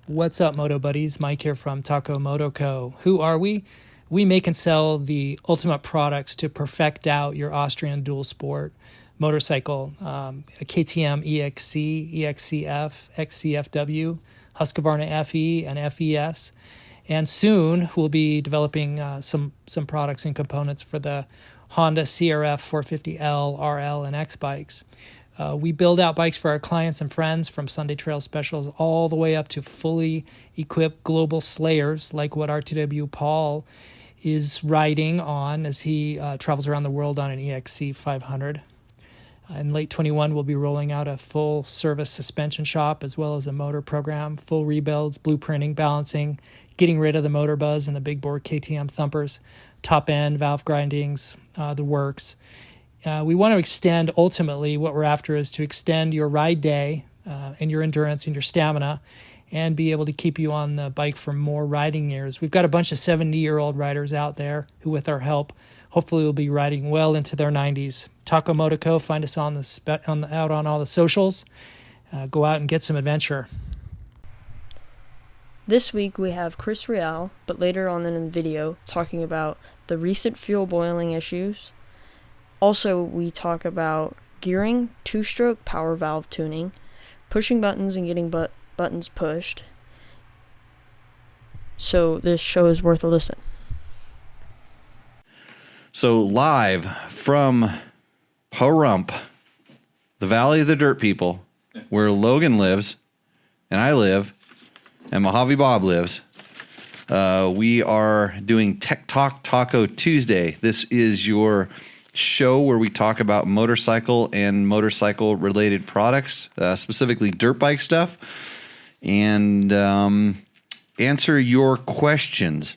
What's up, Moto buddies? Mike here from Taco Moto Co. Who are we? We make and sell the ultimate products to perfect out your Austrian dual sport motorcycle, a KTM EXC, EXCF, XCFW, Husqvarna FE, and FES. And soon we'll be developing some products and components for the Honda CRF 450L, RL, and X bikes. We build out bikes for our clients and friends, from Sunday Trail specials all the way up to fully equipped global slayers like what RTW Paul is riding on as he travels around the world on an EXC 500. In late 21, we'll be rolling out a full service suspension shop as well as a motor program, full rebuilds, blueprinting, balancing, getting rid of the motor buzz and the big bore KTM thumpers, top end, valve grindings, the works. We want to extend, ultimately, what we're after is to extend your ride day and your endurance and your stamina and be able to keep you on the bike for more riding years. We've got a bunch of 70-year-old riders out there who, with our help, hopefully will be riding well into their 90s. Taco Moto Co. Find us out on all the socials. Go out and get some adventure. This week we have Chris Real, but later on in the video, talking about the recent fuel boiling issues. Also, we talk about gearing, two-stroke power valve tuning, pushing buttons and getting buttons pushed. So this show is worth a listen. So live from Pahrump, the Valley of the Dirt People, where Logan lives, and I live, and Mojave Bob lives, we are doing Tech Talk Taco Tuesday. This is your show where we talk about motorcycle and motorcycle related products, specifically dirt bike stuff, and answer your questions.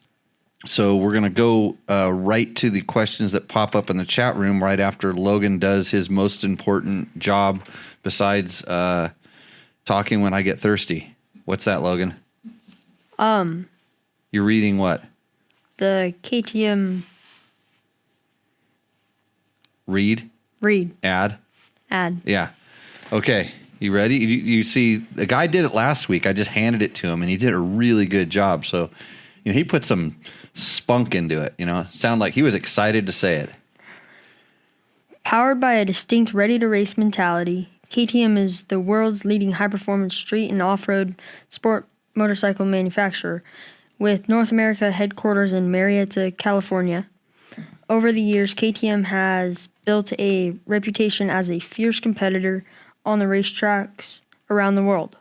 So we're going to go right to the questions that pop up in the chat room right after Logan does his most important job besides talking when I get thirsty. What's that, Logan? You're reading what? The KTM Read. Add. Yeah. Okay. You ready? You see, the guy did it last week. I just handed it to him, and he did a really good job. So, he put some spunk into it. Sound like he was excited to say it. Powered by a distinct ready-to-race mentality, KTM is the world's leading high-performance street and off-road sport motorcycle manufacturer, with North America headquarters in Marietta, California. Over the years, KTM has built a reputation as a fierce competitor on the racetracks around the world.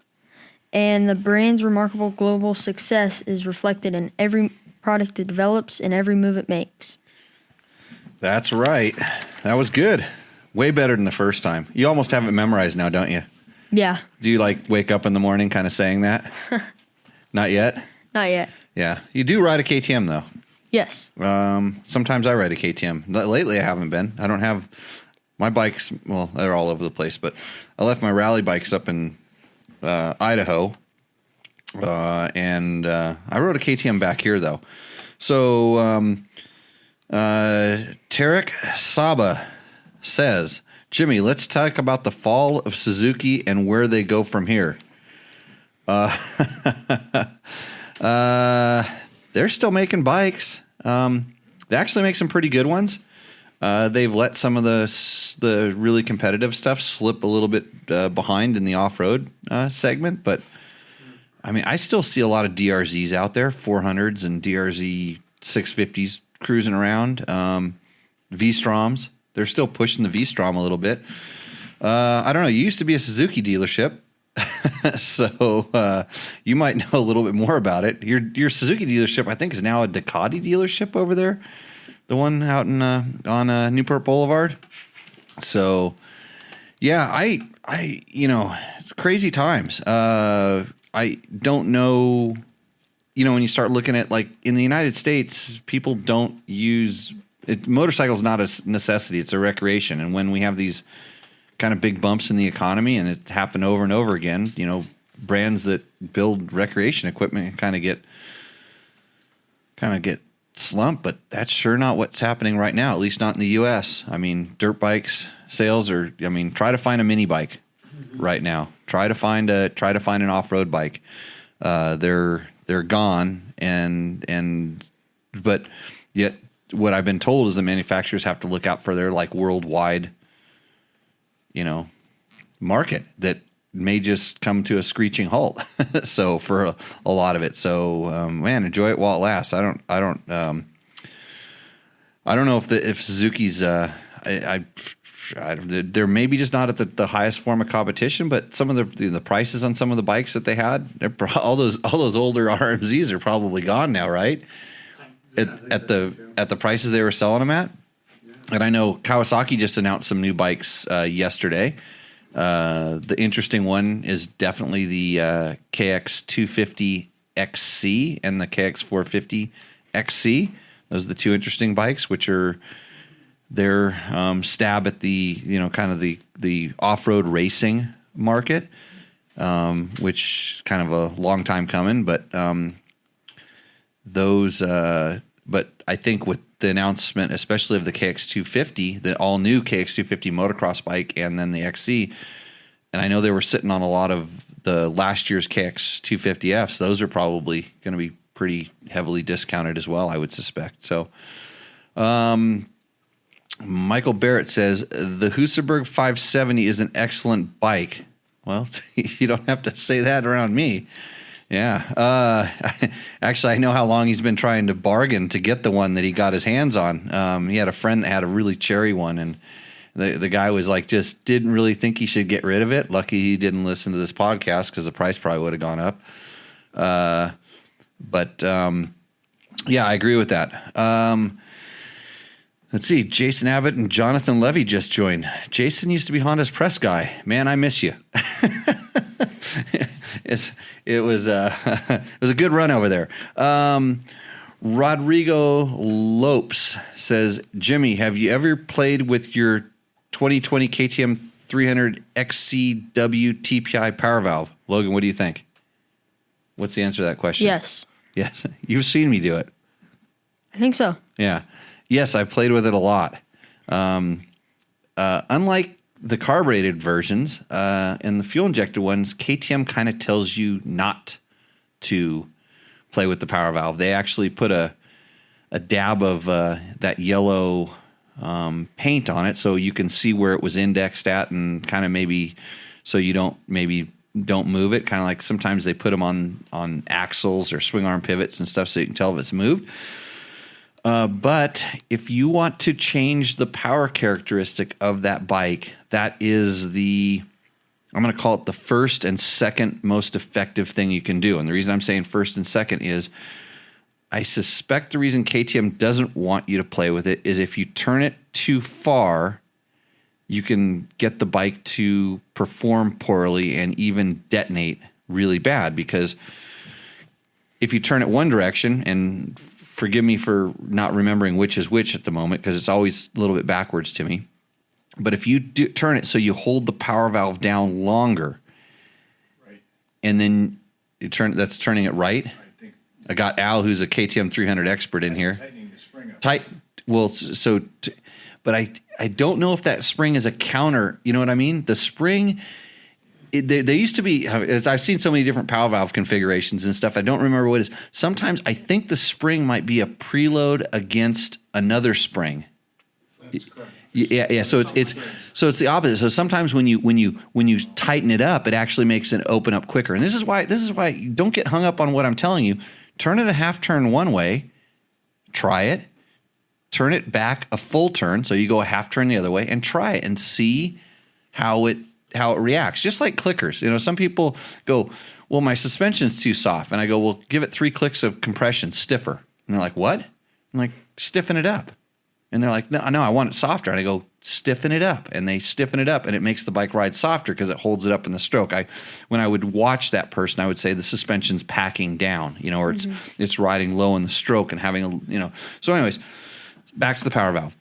And the brand's remarkable global success is reflected in every product it develops and every move it makes. That's right. That was good. Way better than the first time. You almost have it memorized now, don't you? Yeah. Do you wake up in the morning kind of saying that? Not yet? Not yet. Yeah. You do ride a KTM, though. Yes. Sometimes I ride a KTM. Lately, I haven't been. I don't have my bikes. Well, they're all over the place, but I left my rally bikes up in Idaho, and I rode a KTM back here, though. So Tarek Saba says, Jimmy, let's talk about the fall of Suzuki and where they go from here. They're still making bikes. They actually make some pretty good ones. They've let some of the really competitive stuff slip a little bit behind in the off-road segment, but I still see a lot of DRZs out there, 400s and DRZ 650s cruising around. V-Stroms, they're still pushing the V-Strom a little bit. I don't know. You used to be a Suzuki dealership. So you might know a little bit more about it. Your Suzuki dealership, I think, is now a Ducati dealership over there, the one out in on Newport Boulevard. So yeah, I it's crazy times. I don't know. When you start looking at in the United States, people don't use it. Motorcycle's not a necessity; it's a recreation. And when we have these kind of big bumps in the economy, and it's happened over and over again, brands that build recreation equipment kind of get slumped, but that's sure not what's happening right now, at least not in the US. Dirt bikes sales are, try to find a mini bike right now. Try to find an off-road bike. they're gone, but yet what I've been told is the manufacturers have to look out for their like worldwide, market that may just come to a screeching halt. So for a lot of it, so man, enjoy it while it lasts. I don't know if Suzuki's they're maybe just not at the highest form of competition, but some of the prices on some of the bikes that they had, all those older RMZs are probably gone now, right? At the prices they were selling them at. And I know Kawasaki just announced some new bikes yesterday. The interesting one is definitely the KX250 XC and the KX450 XC. Those are the two interesting bikes, which are their stab at the kind of the off-road racing market, which is kind of a long time coming. But but I think with the announcement, especially of the KX250, the all new KX250 motocross bike, and then the XC, and I know they were sitting on a lot of the last year's KX250Fs. Those are probably going to be pretty heavily discounted as well, I would suspect. So, Michael Barrett says the Husaberg 570 is an excellent bike. Well, you don't have to say that around me. Yeah. Actually, I know how long he's been trying to bargain to get the one that he got his hands on. He had a friend that had a really cherry one, and the guy was like, just didn't really think he should get rid of it. Lucky he didn't listen to this podcast because the price probably would have gone up. But yeah, I agree with that. Let's see. Jason Abbott and Jonathan Levy just joined. Jason used to be Honda's press guy. Man, I miss you. It was a good run over there. Rodrigo Lopes says, Jimmy, have you ever played with your 2020 KTM 300 XCW TPI Powervalve? Logan, what do you think? What's the answer to that question? Yes. Yes. You've seen me do it. I think so. Yeah. Yes, I've played with it a lot. Unlike the carbureted versions and the fuel-injected ones, KTM kind of tells you not to play with the Powervalve. They actually put a dab of that yellow paint on it so you can see where it was indexed at, and kind of maybe so you don't move it. Kind of like sometimes they put them on axles or swing arm pivots and stuff so you can tell if it's moved. But if you want to change the power characteristic of that bike, that is I'm going to call it the first and second most effective thing you can do. And the reason I'm saying first and second is I suspect the reason KTM doesn't want you to play with it is if you turn it too far, you can get the bike to perform poorly and even detonate really bad. Because if you turn it one direction, and forgive me for not remembering which is which at the moment because it's always a little bit backwards to me. But if you turn it so you hold the power valve down longer, right, and then you that's turning it right. I got Al, who's a KTM 300 expert in here. Tightening the spring up. But I don't know if that spring is a counter. You know what I mean? The spring. They used to be, I've seen so many different power valve configurations and stuff. I don't remember what it is. Sometimes I think the spring might be a preload against another spring. That's correct. Yeah. So it's the opposite. So sometimes when you tighten it up, it actually makes it open up quicker. And this is why don't get hung up on what I'm telling you. Turn it a half turn one way, try it, turn it back a full turn, so you go a half turn the other way, and try it and see how it reacts. Just like clickers. Some people go, well, my suspension's too soft. And I go, well, give it 3 clicks of compression, stiffer. And they're like, what? I'm like, stiffen it up. And they're like, no, I want it softer. And I go, stiffen it up. And they stiffen it up, and it makes the bike ride softer because it holds it up in the stroke. When I would watch that person, I would say the suspension's packing down, or it's riding low in the stroke and having So anyways, back to the power valve.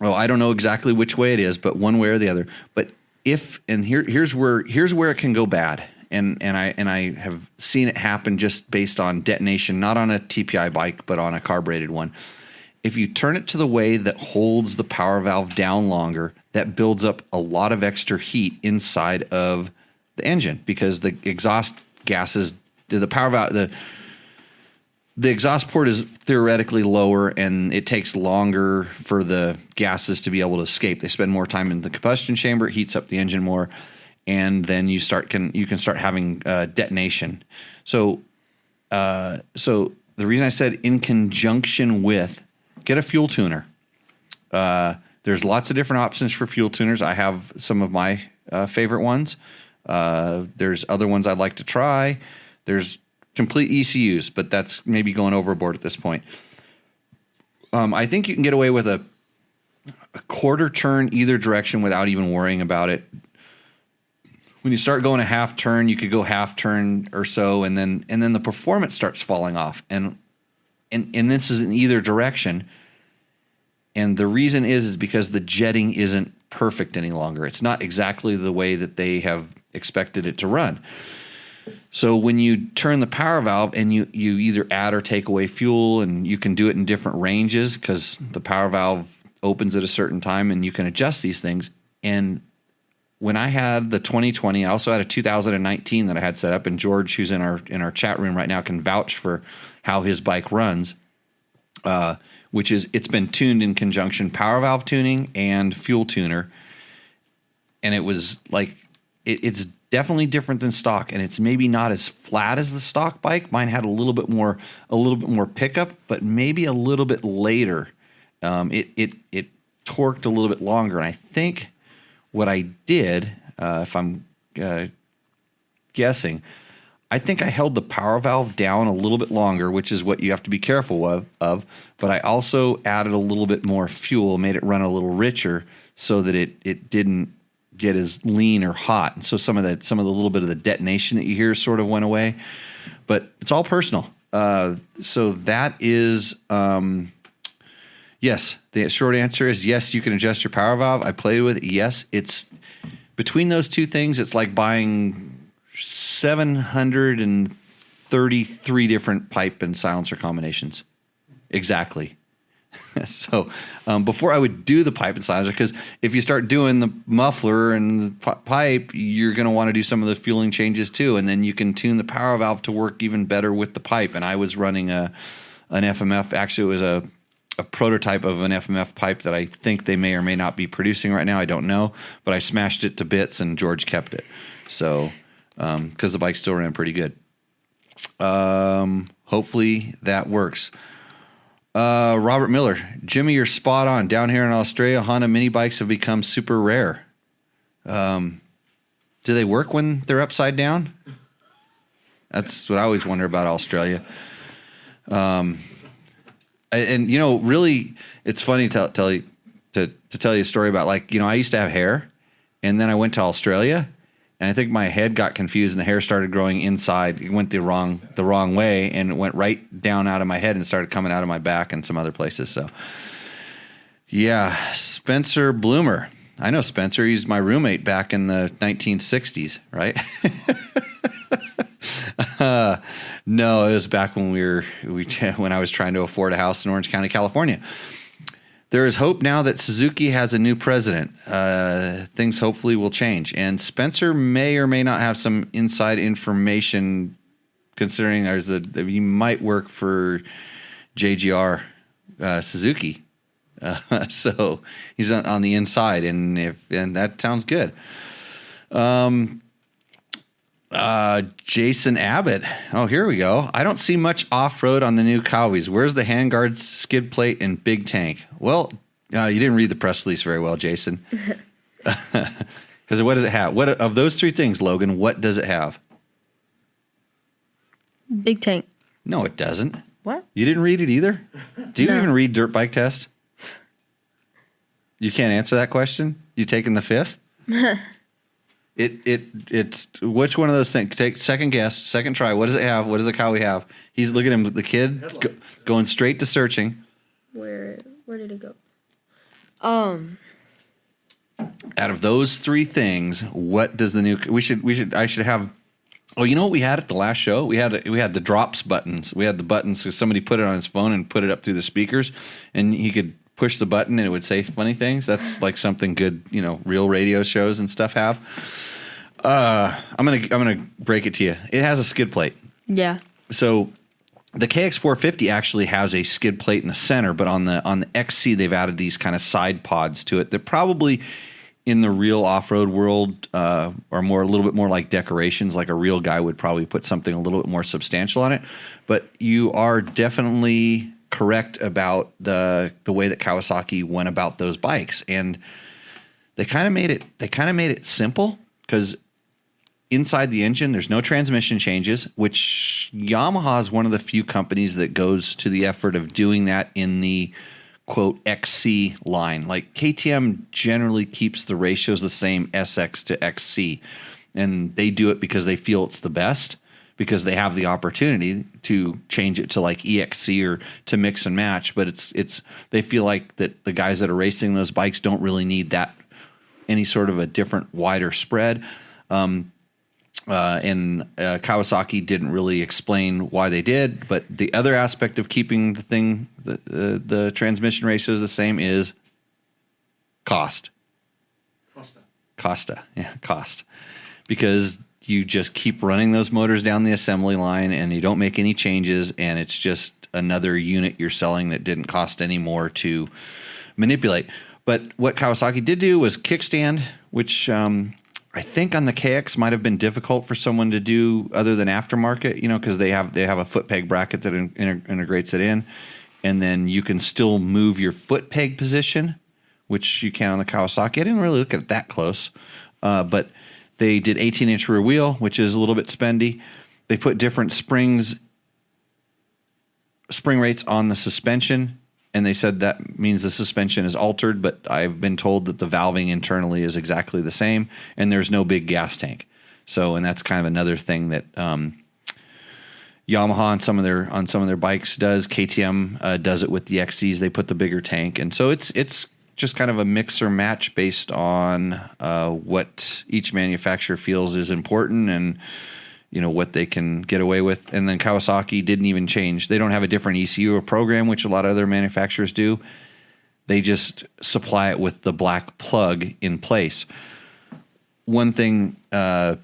Well, I don't know exactly which way it is, but one way or the other. But here's where it can go bad. And I have seen it happen just based on detonation, not on a TPI bike, but on a carbureted one. If you turn it to the way that holds the power valve down longer, that builds up a lot of extra heat inside of the engine because the exhaust gases the power valve, the exhaust port is theoretically lower, and it takes longer for the gases to be able to escape. They spend more time in the combustion chamber, it heats up the engine more, and then you can start having detonation. So the reason I said in conjunction with, get a fuel tuner. There's lots of different options for fuel tuners. I have some of my favorite ones. There's other ones I'd like to try. There's complete ECUs, but that's maybe going overboard at this point. I think you can get away with a quarter turn either direction without even worrying about it. When you start going a half turn, you could go half turn or so, and then the performance starts falling off. And this is in either direction. And the reason is because the jetting isn't perfect any longer. It's not exactly the way that they have expected it to run. So when you turn the power valve and you either add or take away fuel, and you can do it in different ranges because the power valve opens at a certain time and you can adjust these things. And when I had the 2020, I also had a 2019 that I had set up, and George, who's in our chat room right now, can vouch for how his bike runs, which is it's been tuned in conjunction power valve tuning and fuel tuner. And it was like, it's definitely different than stock, and it's maybe not as flat as the stock bike. Mine had a little bit more pickup, but maybe a little bit later. It torqued a little bit longer. And I think what I did, if I'm guessing, I think I held the power valve down a little bit longer, which is what you have to be careful of. But I also added a little bit more fuel, made it run a little richer, so that it didn't get as lean or hot. And so some of the little bit of the detonation that you hear sort of went away. But it's all personal. So that is yes. The short answer is yes. You can adjust your power valve. I played with it. Yes, it's between those two things. It's like buying 733 different pipe and silencer combinations. Exactly. So before I would do the pipe and silencer, because if you start doing the muffler and the pipe, you're going to want to do some of the fueling changes too, and then you can tune the power valve to work even better with the pipe. And I was running an FMF. Actually, it was a prototype of an FMF pipe that I think they may or may not be producing right now. I don't know, but I smashed it to bits, and George kept it. So because the bike still ran pretty good. Hopefully that works. Robert Miller, Jimmy, you're spot on. Down here in Australia, Honda mini bikes have become super rare. Do they work when they're upside down? That's what I always wonder about Australia. And really, it's funny to tell you a story about, like, I used to have hair, and then I went to Australia, and I think my head got confused and the hair started growing inside. It went the wrong way, and it went right down out of my head and started coming out of my back and some other places. So, yeah, Spencer Bloomer. I know Spencer. He's my roommate back in the 1960s, right? No, it was back when when I was trying to afford a house in Orange County, California. There is hope now that Suzuki has a new president. Things hopefully will change. And Spencer may or may not have some inside information, considering he might work for JGR Suzuki. So he's on the inside, and that sounds good. Jason Abbott. Oh, here we go. I don't see much off-road on the new Cowies. Where's the handguards, skid plate, and big tank? Well, you didn't read the press release very well, Jason. Because what does it have? What of those three things, Logan, what does it have? Big tank. No, it doesn't. What? You didn't read it either? Do you No. even read Dirt Bike Test? You can't answer that question? You taking the fifth? It's which one of those things? Take second guess, second try. What does it have? What does the Cowie have? He's looking at him, the kid going straight to searching. Where did it go? Out of those three things, what does the new? I should have. Oh, you know what we had at the last show? We had the drops buttons. We had the buttons, so somebody put it on his phone and put it up through the speakers, and he could push the button and it would say funny things. That's like something good, real radio shows and stuff have. I'm gonna break it to you. It has a skid plate. Yeah. So the KX450 actually has a skid plate in the center, but on the XC they've added these kind of side pods to it that probably in the real off-road world are a little bit more like decorations. Like a real guy would probably put something a little bit more substantial on it. But you are definitely correct about the way that Kawasaki went about those bikes, and they kind of made it simple because inside the engine, there's no transmission changes, which Yamaha is one of the few companies that goes to the effort of doing that in the quote XC line. Like KTM generally keeps the ratios the same, SX to XC, and they do it because they feel it's the best, because they have the opportunity to change it to like EXC or to mix and match. But it's they feel like that the guys that are racing those bikes don't really need that any sort of a different wider spread. And Kawasaki didn't really explain why they did, but the other aspect of keeping the transmission ratios the same is cost. Cost. Because you just keep running those motors down the assembly line and you don't make any changes, and it's just another unit you're selling that didn't cost any more to manipulate. But what Kawasaki did do was kickstand, which I think on the KX might have been difficult for someone to do other than aftermarket, because they have a foot peg bracket that integrates it in, and then you can still move your foot peg position, which you can on the Kawasaki. I didn't really look at it that close, but they did 18-inch rear wheel, which is a little bit spendy. They put different spring rates on the suspension, and they said that means the suspension is altered, but I've been told that the valving internally is exactly the same, and there's no big gas tank. So, and that's kind of another thing that Yamaha on some of their bikes does. KTM does it with the XCs. They put the bigger tank, and so it's just kind of a mix or match based on what each manufacturer feels is important and what they can get away with. And then Kawasaki didn't even change. They don't have a different ECU or program, which a lot of other manufacturers do. They just supply it with the black plug in place. One thing that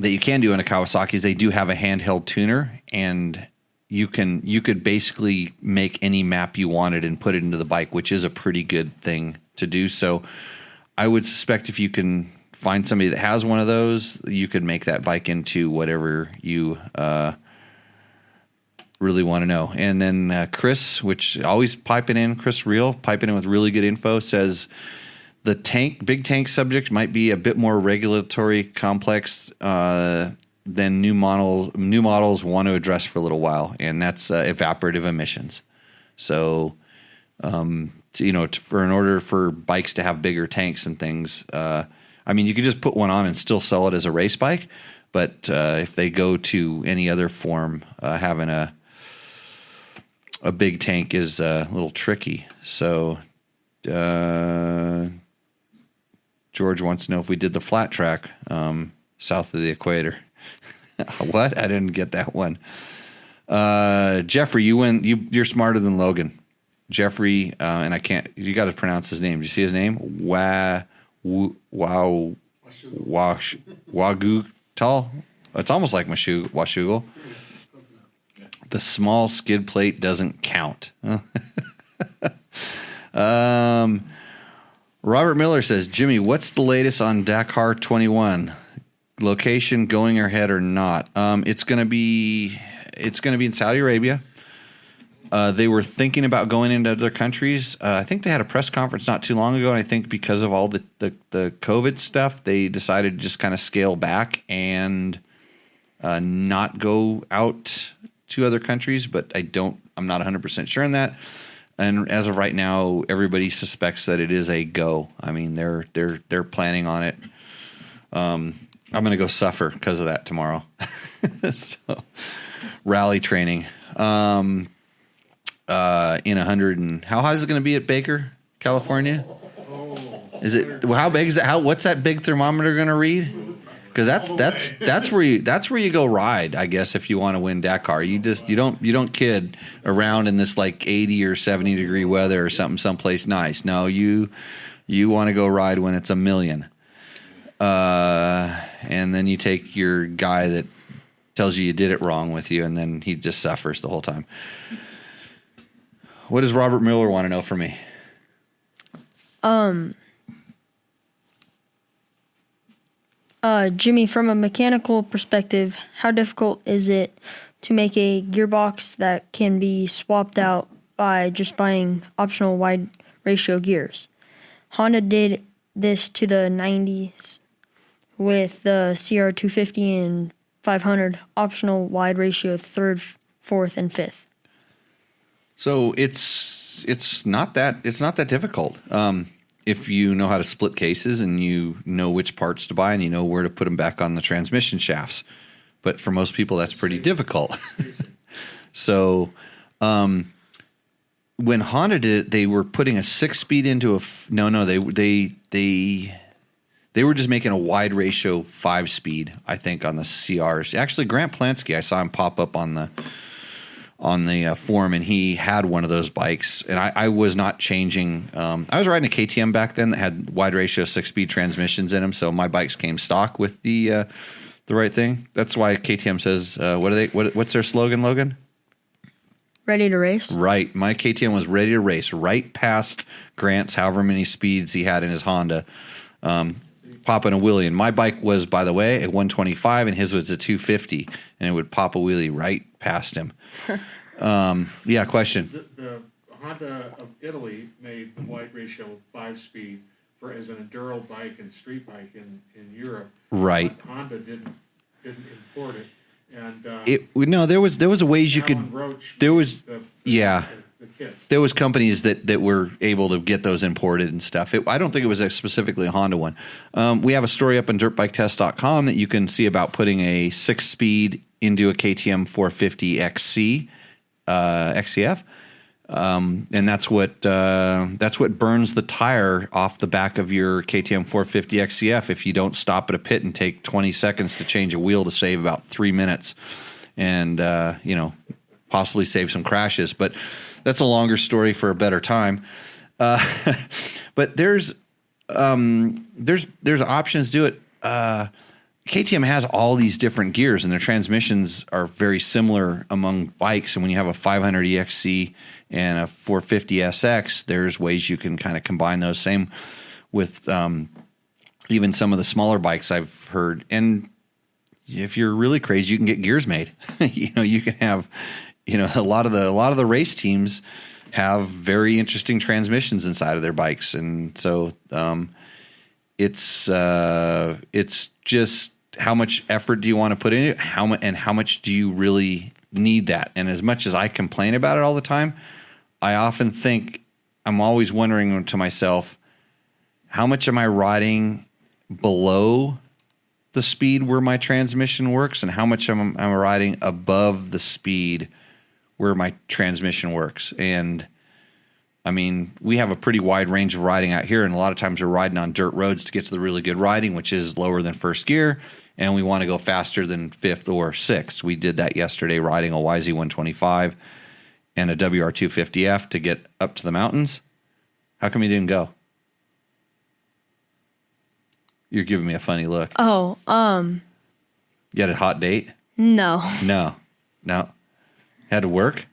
you can do in a Kawasaki is they do have a handheld tuner, and you could basically make any map you wanted and put it into the bike, which is a pretty good thing to do. So I would suspect if you can find somebody that has one of those, you could make that bike into whatever you really want to know. And then Chris, which always Chris Reel, piping in with really good info, says the big tank subject might be a bit more regulatory complex than new models want to address for a little while, and that's evaporative emissions. So, in order for bikes to have bigger tanks and things, you could just put one on and still sell it as a race bike, but if they go to any other form, having a big tank is a little tricky. So George wants to know if we did the flat track south of the equator. What? I didn't get that one. Jeffrey, you win. You're smarter than Logan. Jeffrey, and I can't. You got to pronounce his name. Do you see his name? Wagutal. It's almost like Washougal. The small skid plate doesn't count. Robert Miller says, Jimmy, what's the latest on Dakar 21? Location, going ahead or not? It's going to be in Saudi Arabia. They were thinking about going into other countries. I think they had a press conference not too long ago, and I think because of all the COVID stuff, they decided to just kind of scale back and not go out to other countries. But I'm not 100% sure on that. And as of right now, everybody suspects that it is a go. I mean, they're planning on it. I'm going to go suffer because of that tomorrow. So, rally training. In 100 and how high is it going to be at Baker, California? Is it how big is it? What's that big thermometer going to read? Because that's where you go ride, I guess, if you want to win Dakar. You don't kid around in this like 80 or 70 degree weather or something someplace nice. No, you want to go ride when it's 1,000,000. And then you take your guy that tells you did it wrong with you, and then he just suffers the whole time. What does Robert Miller want to know from me? Jimmy, from a mechanical perspective, how difficult is it to make a gearbox that can be swapped out by just buying optional wide ratio gears? Honda did this to the 90s with the CR250 and 500 optional wide ratio 3rd, 4th, and 5th. So it's not that difficult. If you know how to split cases and you know which parts to buy and you know where to put them back on the transmission shafts. But for most people, that's pretty difficult. So when Honda did it, they were putting a 6-speed into they were just making a wide ratio 5-speed, I think, on the CRs. Actually, Grant Plansky, I saw him pop up on the forum, and he had one of those bikes, and I was not changing. I was riding a KTM back then that had wide ratio 6-speed transmissions in them, so my bikes came stock with the right thing. That's why KTM says, what's their slogan, Logan? Ready to race? Right. My KTM was ready to race right past Grant's however many speeds he had in his Honda, popping a wheelie. And my bike was, by the way, a 125, and his was a 250, and it would pop a wheelie right past him. Yeah, question. The Honda of Italy made the wide ratio 5-speed as an enduro bike and street bike in Europe. Right. But Honda didn't import it. And there was a ways you Alan could. Roach There was the kits. There was companies that were able to get those imported and stuff. I don't think it was specifically a Honda one. We have a story up on dirtbiketest.com that you can see about putting a 6-speed into a KTM 450 XC XCF, and that's what burns the tire off the back of your KTM 450 XCF if you don't stop at a pit and take 20 seconds to change a wheel to save about 3 minutes, and possibly save some crashes. But that's a longer story for a better time. But there's options to do it. KTM has all these different gears, and their transmissions are very similar among bikes. And when you have a 500 EXC and a 450 SX, there's ways you can kind of combine those. Same with even some of the smaller bikes I've heard. And if you're really crazy, you can get gears made. You can have, a lot of the race teams have very interesting transmissions inside of their bikes, and so it's just how much effort do you want to put in it? How much do you really need that? And as much as I complain about it all the time, I often think, I'm always wondering to myself, how much am I riding below the speed where my transmission works, and how much am I riding above the speed where my transmission works? And I mean, we have a pretty wide range of riding out here, and a lot of times we're riding on dirt roads to get to the really good riding, which is lower than first gear, and we want to go faster than 5th or 6th. We did that yesterday riding a YZ125 and a WR250F to get up to the mountains. How come you didn't go? You're giving me a funny look. Oh, You had a hot date? no. No. Had to work?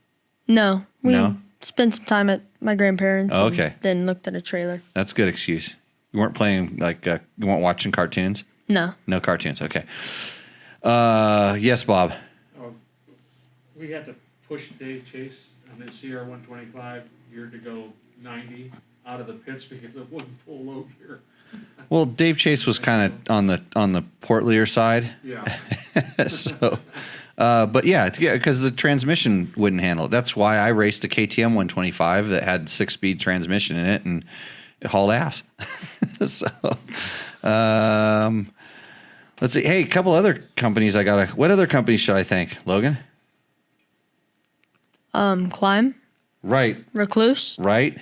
No. We No? spent some time at my grandparents. Oh, and okay. Then looked at a trailer. That's a good excuse. You weren't playing, you weren't watching cartoons? No. No cartoons, okay. Yes, Bob. We had to push Dave Chase on his CR125 geared to go 90 out of the pits because it wouldn't pull low gear. Well, Dave Chase was kind of on the portlier side. Yeah. So, but yeah, because the transmission wouldn't handle it. That's why I raced a KTM 125 that had 6-speed transmission in it, and it hauled ass. So, let's see. Hey, a couple other companies what other companies should I thank, Logan? Climb. Right. Recluse. Right.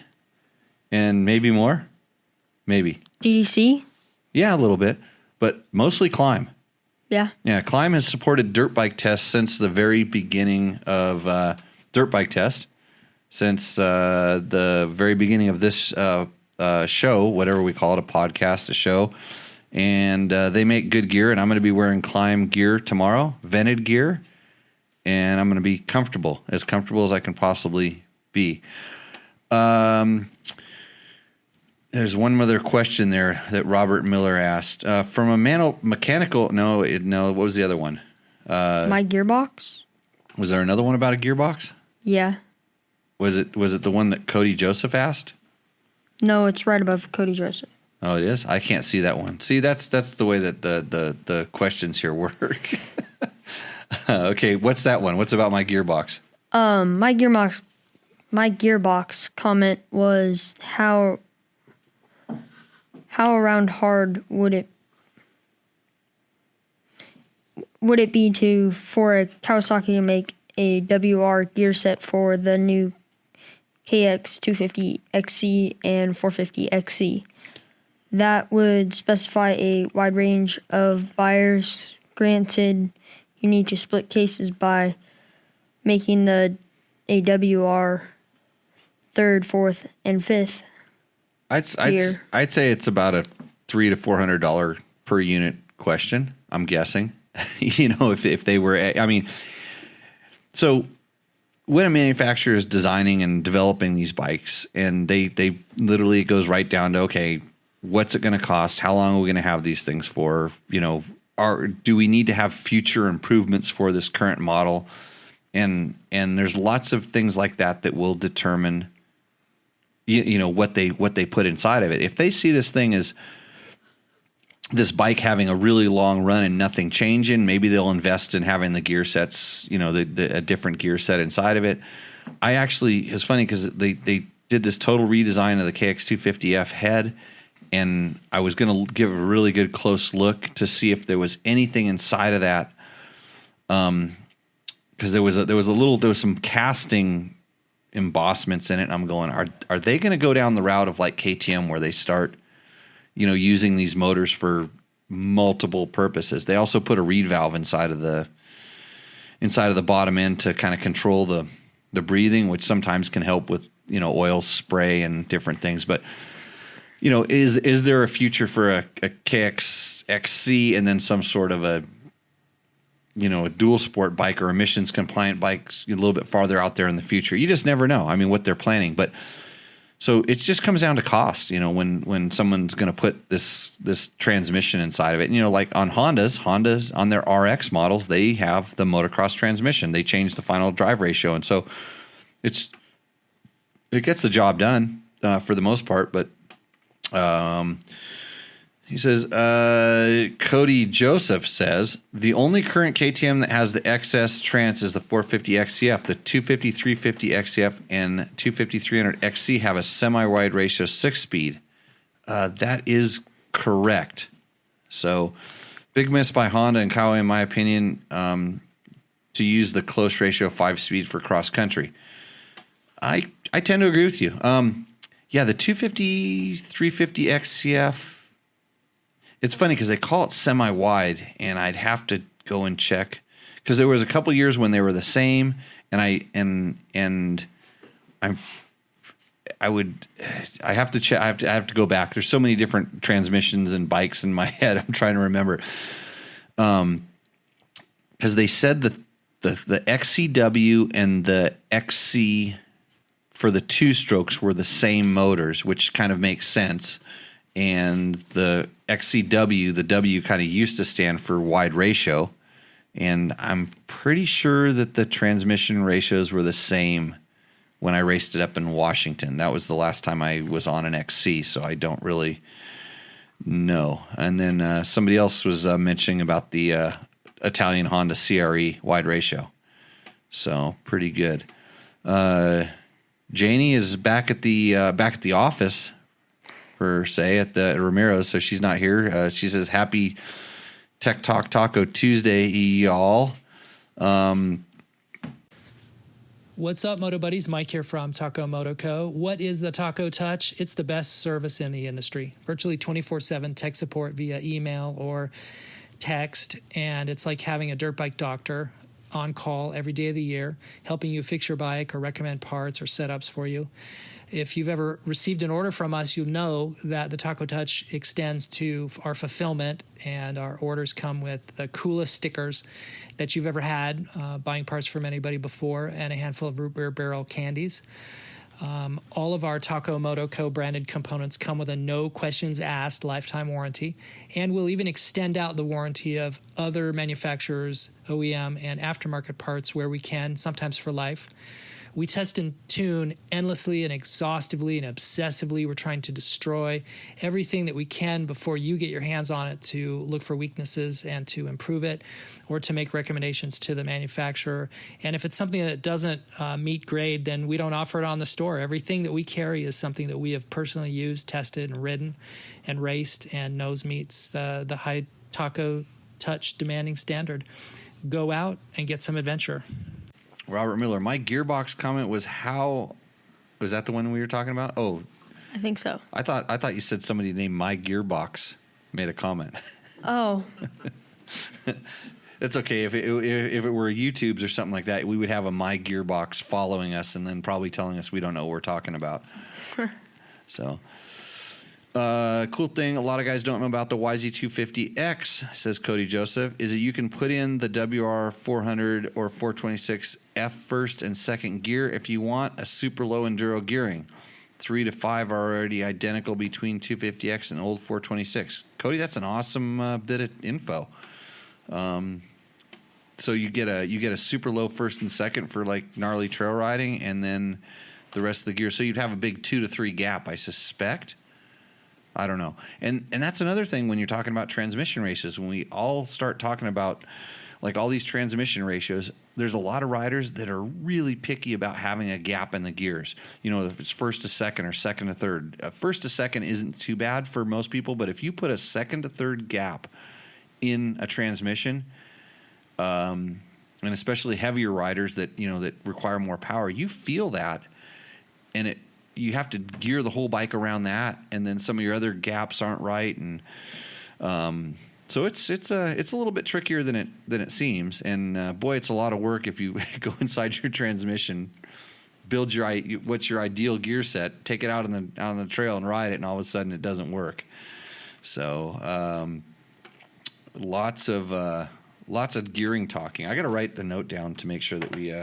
And maybe more? Maybe. DDC. Yeah, a little bit, but mostly Climb. Yeah. Yeah, Climb has supported dirt bike tests since the very beginning of dirt bike test, since the very beginning of this show, whatever we call it, a podcast, a show. and they make good gear. And I'm going to be wearing climb gear tomorrow, vented gear, and I'm going to be comfortable as I can possibly be. There's one other question there that Robert Miller asked. From a mechanical, no, what was the other one? My gearbox? Was there another one about a gearbox? Yeah. Was it the one that Cody Joseph asked? No, it's right above Cody Joseph. Oh, it is? I can't see that one. See, that's the way that the questions here work. Okay, what's that one? What's about my gearbox? My gearbox comment was how around hard would it be for a Kawasaki to make a WR gear set for the new KX 250 XC and 450 XC. That would specify a wide range of buyers. Granted, you need to split cases by making the AWR third, fourth, and fifth. I'd say it's about a $300 to $400 per unit question. I'm guessing. If they were, so when a manufacturer is designing and developing these bikes, and they literally, it goes right down to, okay, what's it going to cost? How long are we going to have these things for? Do we need to have future improvements for this current model? And there's lots of things like that will determine, what they put inside of it. If they see this thing as this bike having a really long run and nothing changing, maybe they'll invest in having the gear sets, a different gear set inside of it. It's funny because they did this total redesign of the KX250F head, and I was going to give a really good close look to see if there was anything inside of that. Because there was some casting embossments in it. And I'm going, are they going to go down the route of like KTM where they start, using these motors for multiple purposes? They also put a reed valve inside of the bottom end to kind of control the breathing, which sometimes can help with, oil spray and different things. But, is there a future for a KX XC and then some sort of a dual sport bike or emissions compliant bikes a little bit farther out there in the future? You just never know. What they're planning, but so it just comes down to cost, when someone's going to put this transmission inside of it. Like on Hondas on their RX models, they have the motocross transmission. They change the final drive ratio. And so it gets the job done for the most part, but he says, Cody Joseph says, the only current KTM that has the XS trans is the 450 XCF. The 250, 350 XCF and 250, 300 XC have a semi-wide ratio 6-speed. That is correct. So, big miss by Honda and Kawasaki, in my opinion, to use the close ratio 5-speed for cross-country. I tend to agree with you. The 250, 350 XCF, it's funny because they call it semi-wide, and I'd have to go and check because there was a couple years when they were the same, and I have to check. I have to go back. There's so many different transmissions and bikes in my head. I'm trying to remember, because they said that the XCW and the XC for the 2-strokes were the same motors, which kind of makes sense. And the XCW, the W kind of used to stand for wide ratio. And I'm pretty sure that the transmission ratios were the same when I raced it up in Washington. That was the last time I was on an XC, so I don't really know. And then somebody else was mentioning about the Italian Honda CRE wide ratio. So pretty good. Janie is back at the office, per se, at Ramiro's, so she's not here. She says, happy Tech Talk Taco Tuesday, y'all. What's up, Moto Buddies? Mike here from Taco Moto Co. What is the Taco Touch? It's the best service in the industry. Virtually 24/7 tech support via email or text, and it's like having a dirt bike doctor on call every day of the year, helping you fix your bike or recommend parts or setups for you. If you've ever received an order from us, you'll know that the Taco Touch extends to our fulfillment, and our orders come with the coolest stickers that you've ever had, buying parts from anybody before, and a handful of root beer barrel candies. All of our Taco Moto Co. branded components come with a no questions asked lifetime warranty, and we'll even extend out the warranty of other manufacturers, OEM, and aftermarket parts where we can, sometimes for life. We test and tune endlessly and exhaustively and obsessively. We're trying to destroy everything that we can before you get your hands on it, to look for weaknesses and to improve it, or to make recommendations to the manufacturer. And if it's something that doesn't meet grade, then we don't offer it on the store. Everything that we carry is something that we have personally used, tested, and ridden and raced, and knows meets the high Taco Touch demanding standard. Go out and get some adventure. Robert Miller, my gearbox comment was was that the one we were talking about? Oh, I think so. I thought you said somebody named My Gearbox made a comment. Oh. It's okay. If it were YouTube's or something like that, we would have a My Gearbox following us and then probably telling us we don't know what we're talking about. So, cool thing a lot of guys don't know about the YZ250X, says Cody Joseph, is that you can put in the WR400 or 426F first and second gear if you want a super low enduro gearing. 3 to 5 are already identical between 250X and old 426. Cody, that's an awesome bit of info. So you get a super low first and second for like gnarly trail riding, and then the rest of the gear. So you'd have a big 2 to 3 gap, I suspect. I don't know. And that's another thing when you're talking about transmission ratios. When we all start talking about like all these transmission ratios, there's a lot of riders that are really picky about having a gap in the gears. You know, if it's first to second or second to third. First to second isn't too bad for most people, but if you put a second to third gap in a transmission, and especially heavier riders that require more power, you feel that, and you have to gear the whole bike around that, and then some of your other gaps aren't right, and so it's a little bit trickier than it seems, and boy, it's a lot of work if you go inside your transmission, build what's your ideal gear set, take it out on the trail and ride it, and all of a sudden it doesn't work. So lots of gearing talking. I got to write the note down to make sure that we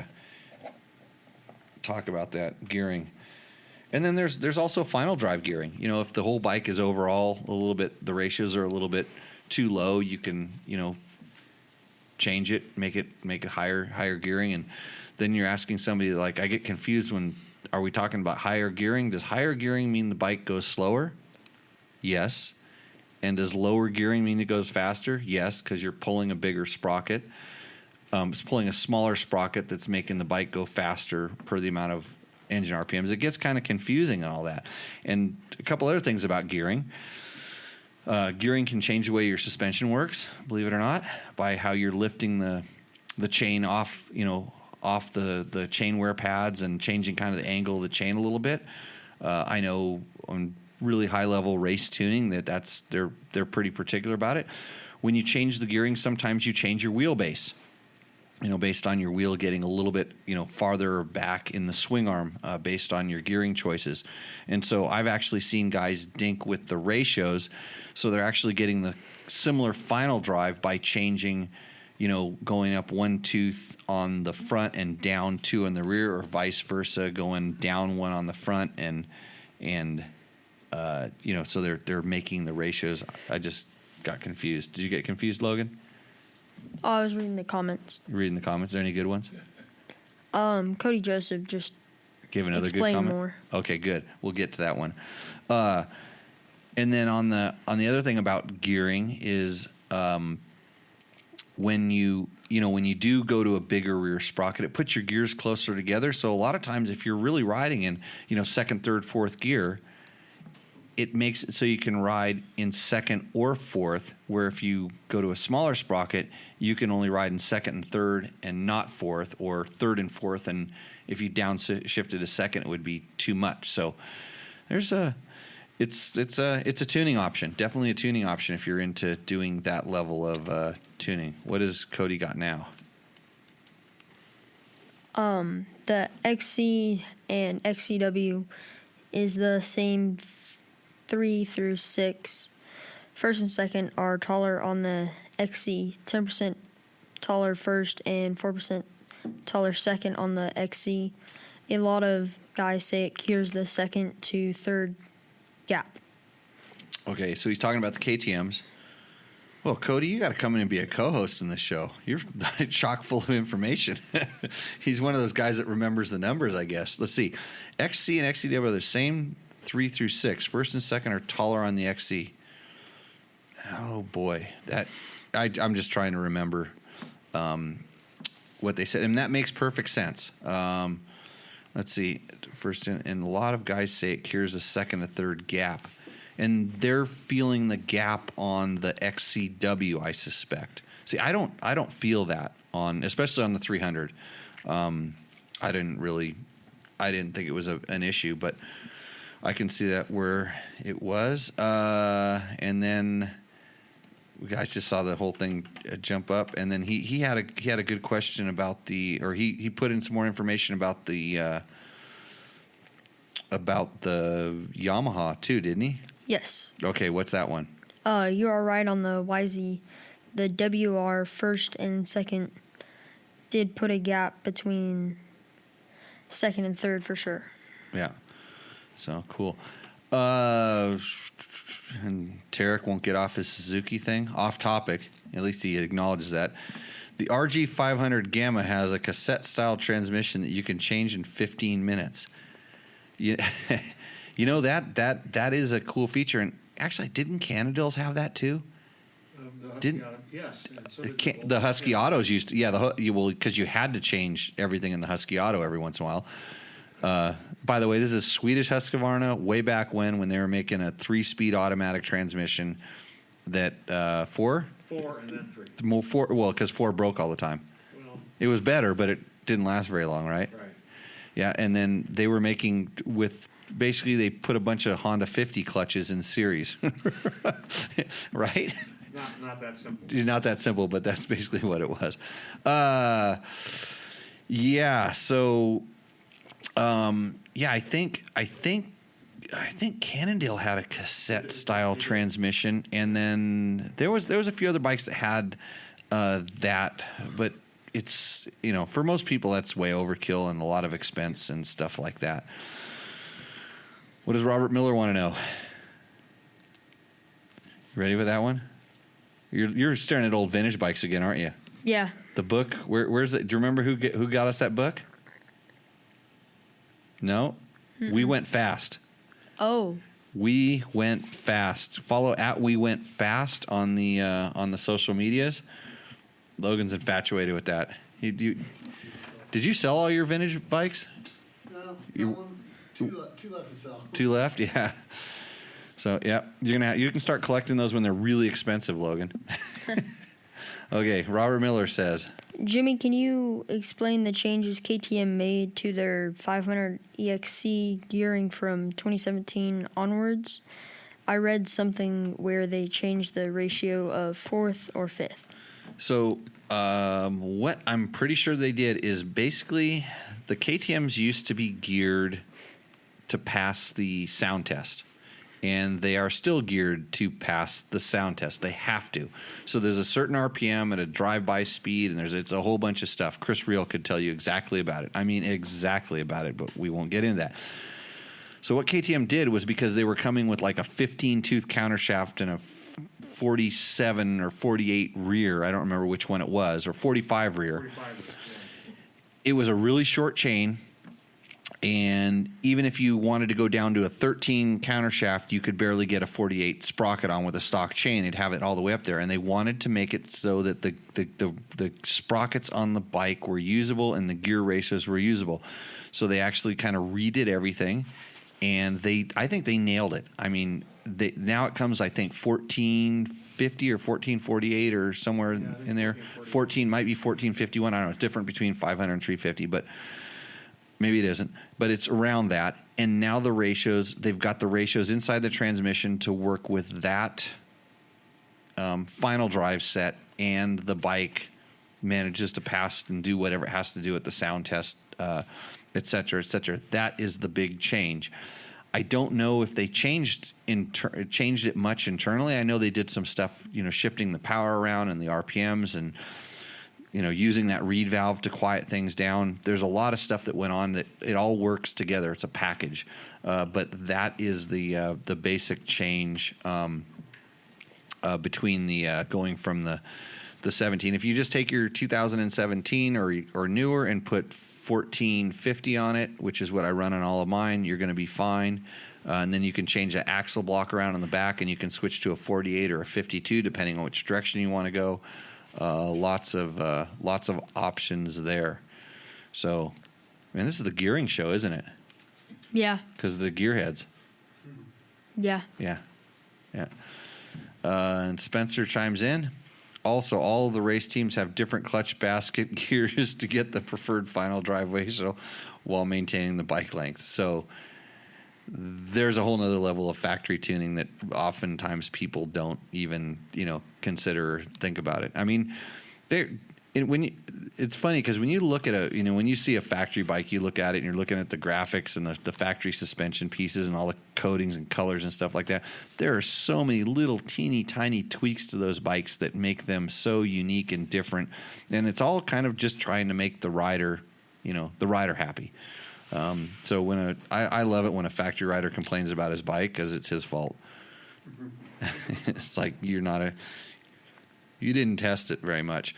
talk about that gearing. And then there's also final drive gearing. You know, if the whole bike is overall a little bit, the ratios are a little bit too low, you can, change it, make it higher gearing. And then you're asking somebody, like, I get confused when, are we talking about higher gearing? Does higher gearing mean the bike goes slower? Yes. And does lower gearing mean it goes faster? Yes, because you're pulling a bigger sprocket. It's pulling a smaller sprocket that's making the bike go faster per the amount of engine RPMs. It gets kind of confusing and all that. And a couple other things about gearing. Gearing can change the way your suspension works, believe it or not, by how you're lifting the chain off the chain wear pads and changing kind of the angle of the chain a little bit. I know on really high level race tuning they're pretty particular about it. When you change the gearing, sometimes you change your wheelbase, based on your wheel getting a little bit, farther back in the swing arm, based on your gearing choices. And so I've actually seen guys dink with the ratios, so they're actually getting the similar final drive by changing, going up 1 tooth on the front and down 2 on the rear, or vice versa, going down 1 on the front and so they're making the ratios. I just got confused. Did you get confused, Logan? Oh, I was reading the comments. You're reading the comments. Are there any good ones? Cody Joseph just gave another good explain comment. more. Okay, good. We'll get to that one. And then on the other thing about gearing is when you do go to a bigger rear sprocket, it puts your gears closer together. So a lot of times, if you're really riding in second, third, fourth gear, it makes it so you can ride in second or fourth, where if you go to a smaller sprocket, you can only ride in second and third and not fourth, or third and fourth. And if you downshifted to second, it would be too much. So it's a tuning option, definitely a tuning option if you're into doing that level of tuning. What has Cody got now? The XC and XCW is the same 3 through 6. First and second are taller on the XC, 10% taller first and 4% taller second on the XC. A lot of guys say it cures the second to third gap. Okay, so he's talking about the KTMs. Well, Cody, you got to come in and be a co-host in this show. You're chock full of information. He's one of those guys that remembers the numbers, I guess. Let's see. XC and XCW are the same 3 through 6. First and second are taller on the XC. Oh, boy. I'm just trying to remember what they said. And that makes perfect sense. Let's see. First, and a lot of guys say it cures the second to third gap. And they're feeling the gap on the XCW, I suspect. See, I don't feel that especially on the 300. I didn't think it was an issue, but I can see that where it was. And then you guys just saw the whole thing jump up. And then he had a good question about he put in some more information about the Yamaha too, didn't he? Yes. Okay, what's that one? You are right on the YZ. The WR first and second did put a gap between second and third for sure. Yeah. So cool. And Tarek won't get off his Suzuki thing. Off topic. At least he acknowledges that. The RG500 Gamma has a cassette-style transmission that you can change in 15 minutes. You know, that is a cool feature. And actually, didn't Cannondale's have that too? Yes. And so The Husky Autos used to, because you had to change everything in the Husky Auto every once in a while. By the way, this is Swedish Husqvarna way back when they were making a 3-speed automatic transmission that 4? 4 and then 3. More 4, well, because 4 broke all the time. Well, It was better, but it didn't last very long, right? right. Yeah, and then they were making basically they put a bunch of Honda 50 clutches in series, right? Not that simple. Not that simple, but that's basically what it was. Yeah. So, I think Cannondale had a cassette style transmission, and then there was a few other bikes that had that, but it's for most people that's way overkill and a lot of expense and stuff like that. What does Robert Miller want to know? Ready for that one? You're staring at old vintage bikes again, aren't you? Yeah. The book, where's it? Do you remember who got us that book? No? Mm-mm. We Went Fast. Oh. We Went Fast. Follow We Went Fast on the social medias. Logan's infatuated with that. Did you sell all your vintage bikes? No, two left to sell. 2 left, yeah. So yeah, you can start collecting those when they're really expensive, Logan. Okay, Robert Miller says, Jimmy, can you explain the changes KTM made to their 500 EXC gearing from 2017 onwards? I read something where they changed the ratio of 4th or 5th. So what I'm pretty sure they did is basically the KTMs used to be geared to pass the sound test. And they are still geared to pass the sound test. They have to. So there's a certain RPM at a drive-by speed, and it's a whole bunch of stuff. Chris Reel could tell you exactly about it. I mean, exactly about it, but we won't get into that. So what KTM did was, because they were coming with like a 15-tooth countershaft and a 47 or 48 rear, I don't remember which one it was, or 45 rear. 45, yeah. It was a really short chain. And even if you wanted to go down to a 13 countershaft, you could barely get a 48 sprocket on with a stock chain. It'd have it all the way up there. And they wanted to make it so that the sprockets on the bike were usable and the gear ratios were usable. So they actually kind of redid everything, and I think they nailed it. I mean, now it comes, I think, 1450 or 1448 or somewhere in there. 14 might be 1451. I don't know. It's different between 500 and 350, but maybe it isn't, but it's around that. And now the ratios, they've got the ratios inside the transmission to work with that final drive set and the bike manages to pass and do whatever it has to do at the sound test, et cetera, et cetera. That is the big change. I don't know if they changed it much internally. I know they did some stuff, shifting the power around and the RPMs and, using that reed valve to quiet things down. There's a lot of stuff that went on that it all works together. It's a package. But that is the basic change between the going from the 17. If you just take your 2017 or newer and put 1450 on it, which is what I run on all of mine, you're going to be fine. And then you can change the axle block around in the back, and you can switch to a 48 or a 52 depending on which direction you want to go. Lots of options there. So, man, this is the gearing show, isn't it? Yeah. Because of the gearheads. Yeah. Yeah. And Spencer chimes in. Also, all of the race teams have different clutch basket gears to get the preferred final driveway, so while maintaining the bike length. So there's a whole nother level of factory tuning that oftentimes people don't even, consider or think about it. I mean, it's funny because when you look at when you see a factory bike, you look at it and you're looking at the graphics and the factory suspension pieces and all the coatings and colors and stuff like that. There are so many little teeny tiny tweaks to those bikes that make them so unique and different. And it's all kind of just trying to make the rider happy. So when I love it when a factory rider complains about his bike because it's his fault. It's like you didn't test it very much.